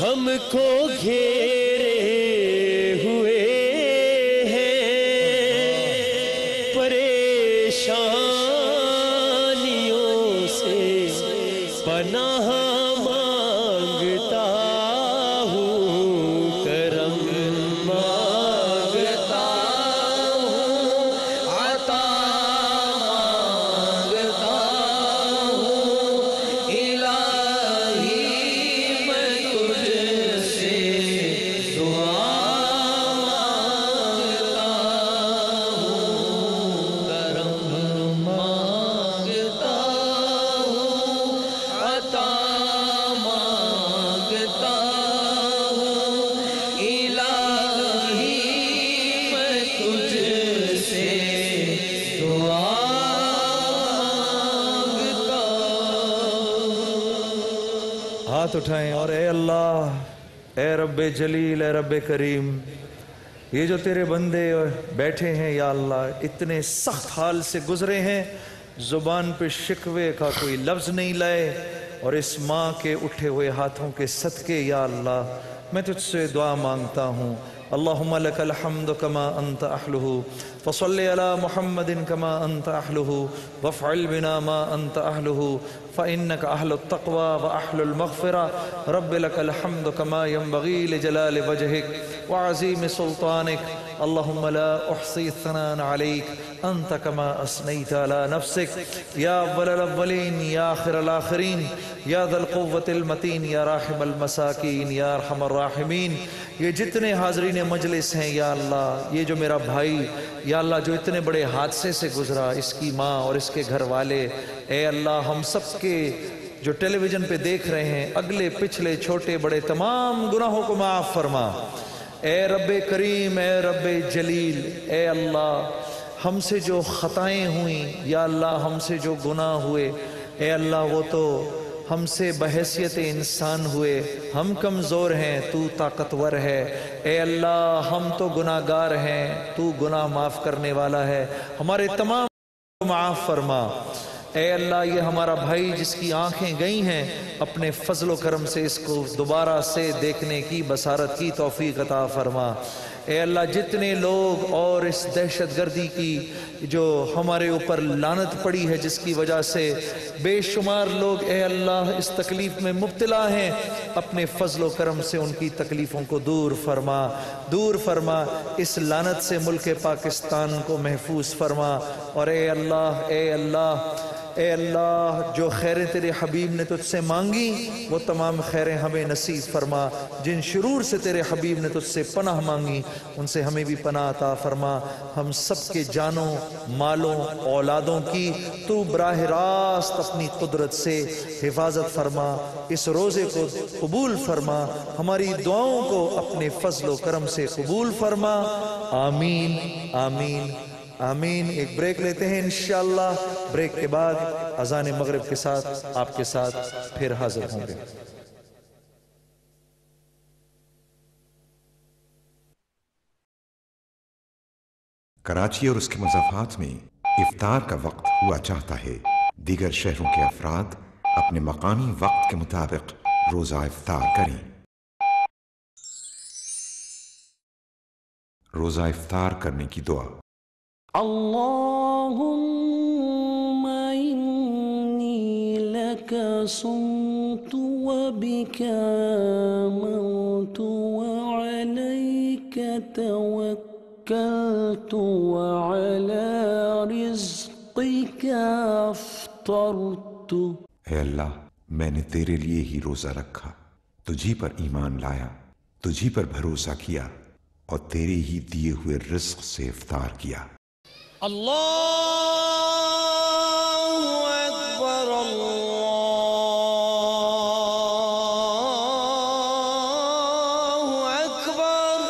ہم کو گھیرے ہوئے ہیں، پریشانیوں سے پناہ مانگتا ہوں، کرم مانگتا ہوں، عطا مانگتا ہوں، الہی میں تجھ سے دعا مانگتا ہوں، کرم مانگتا ہوں، عطا مانگتا ہوں، الہی میں تجھ سے دعا مانگتا ہوں۔ ہاتھ اٹھائیں اور اے اللہ، اے رب جلیل، اے رب کریم، یہ جو تیرے بندے بیٹھے ہیں یا اللہ، اتنے سخت حال سے گزرے ہیں، زبان پہ شکوے کا کوئی لفظ نہیں لائے، اور اس ماں کے اٹھے ہوئے ہاتھوں کے صدقے یا اللہ میں تجھ سے دعا مانگتا ہوں۔ اللہم لک الحمد کما انت اہلہ، فصلی علی محمد کما انت اہلہ، وافعل بنا ما انت اہلہ، فإنک اہل التقوی واہل المغفرہ، رب لک الحمد کما ينبغی لجلال وجہک وعظیم سلطانک، اللہم لا احصی ثناء علیک انت کما اثنیت علی نفسک، یا اول الاولین یا آخر الاخرین، یا ذا القوة المتین، یا راحم المساکین، یا ارحم الراحمین۔ یہ جتنے حاضرین مجلس ہیں یا اللہ، یہ جو میرا بھائی یا اللہ جو اتنے بڑے حادثے سے گزرا، اس کی ماں اور اس کے گھر والے، اے اللہ ہم سب کے جو ٹیلی ویژن پہ دیکھ رہے ہیں، اگلے پچھلے چھوٹے بڑے تمام گناہوں کو معاف فرما، اے رب کریم، اے رب جلیل، اے اللہ ہم سے جو خطائیں ہوئیں یا اللہ ہم سے جو گناہ ہوئے، اے اللہ وہ تو ہم سے بحیثیت انسان ہوئے، ہم کمزور ہیں، تو طاقتور ہے، اے اللہ ہم تو گناہگار ہیں، تو گناہ معاف کرنے والا ہے، ہمارے تمام معاف فرما، اے اللہ یہ ہمارا بھائی جس کی آنکھیں گئی ہیں، اپنے فضل و کرم سے اس کو دوبارہ سے دیکھنے کی بصارت کی توفیق عطا فرما، اے اللہ جتنے لوگ اور اس دہشت گردی کی جو ہمارے اوپر لعنت پڑی ہے جس کی وجہ سے بے شمار لوگ اے اللہ اس تکلیف میں مبتلا ہیں، اپنے فضل و کرم سے ان کی تکلیفوں کو دور فرما، دور فرما، اس لعنت سے ملک پاکستان کو محفوظ فرما، اور اے اللہ اے اللہ جو خیریں تیرے حبیب نے تجھ سے مانگی وہ تمام خیریں ہمیں نصیب فرما، جن شرور سے تیرے حبیب نے تجھ سے پناہ مانگی ان سے ہمیں بھی پناہ عطا فرما، ہم سب کے جانوں مالوں اولادوں کی تو براہ راست اپنی قدرت سے حفاظت فرما، اس روزے کو قبول فرما، ہماری دعاؤں کو اپنے فضل و کرم سے قبول فرما، آمین آمین آمین۔ ایک بریک لیتے ہیں انشاءاللہ، بریک کے بعد اذان مغرب کے ساتھ آپ کے ساتھ پھر حاضر ہوں گے۔ کراچی اور اس کے مضافات میں افطار کا وقت ہوا چاہتا ہے، دیگر شہروں کے افراد اپنے مقامی وقت کے مطابق روزہ افطار کریں۔ روزہ افطار کرنے کی دعا۔ اللهم إني لك صمت وبك آمنت وعليك توكلت وعلى رزقك أفطرت۔ اے اللہ میں نے تیرے لیے ہی روزہ رکھا، تجھی پر ایمان لایا، تجھی پر بھروسہ کیا اور تیرے ہی دیے ہوئے رزق سے افطار کیا۔ اللہ اکبر اللہ اکبر۔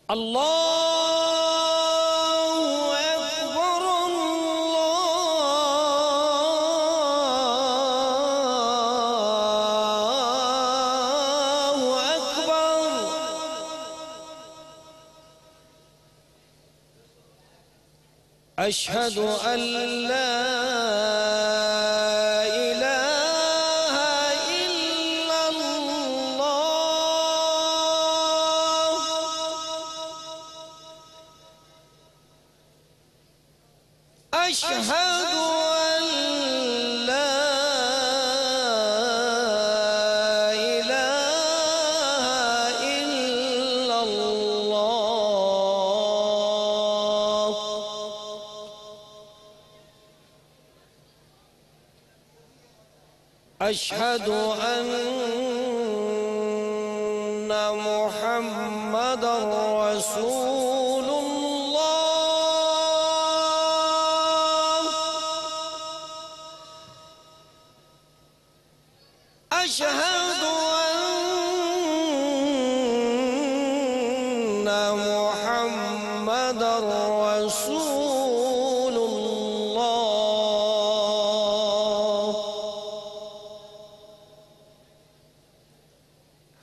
اللہ أشهد أن لا إله إلا الله أشهد أن لا إله إلا الله أشهد أن محمدا رسول الله أشهد أن محمدا رسول الله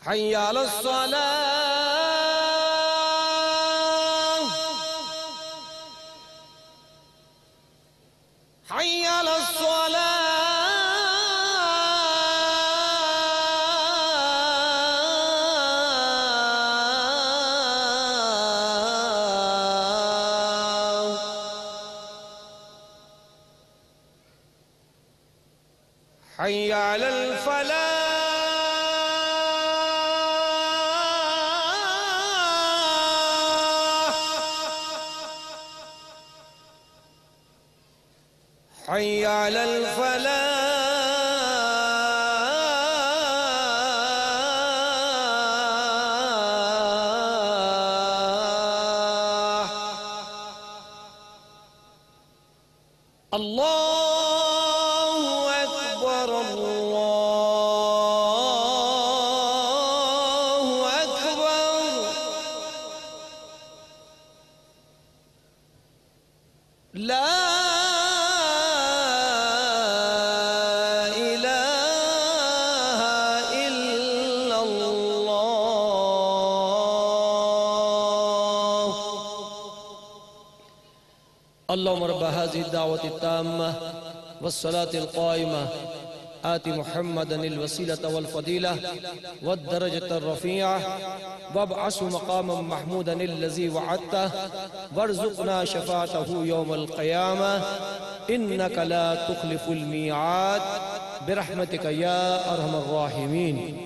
حي على الصلاة حي على الصلاة حي على الفلاح حي على الفلاح الله أكبر الله أكبر لا إله إلا الله اللهم رب هذه الدعوة التامة والصلاة القائمة آت محمدا الوسيلة والفضيلة والدرجة الرفيعة وابعثه مقاما محمودا الذي وعدته وارزقنا شفاعته يوم القيامة إنك لا تخلف الميعاد برحمتك يا أرحم الراحمين.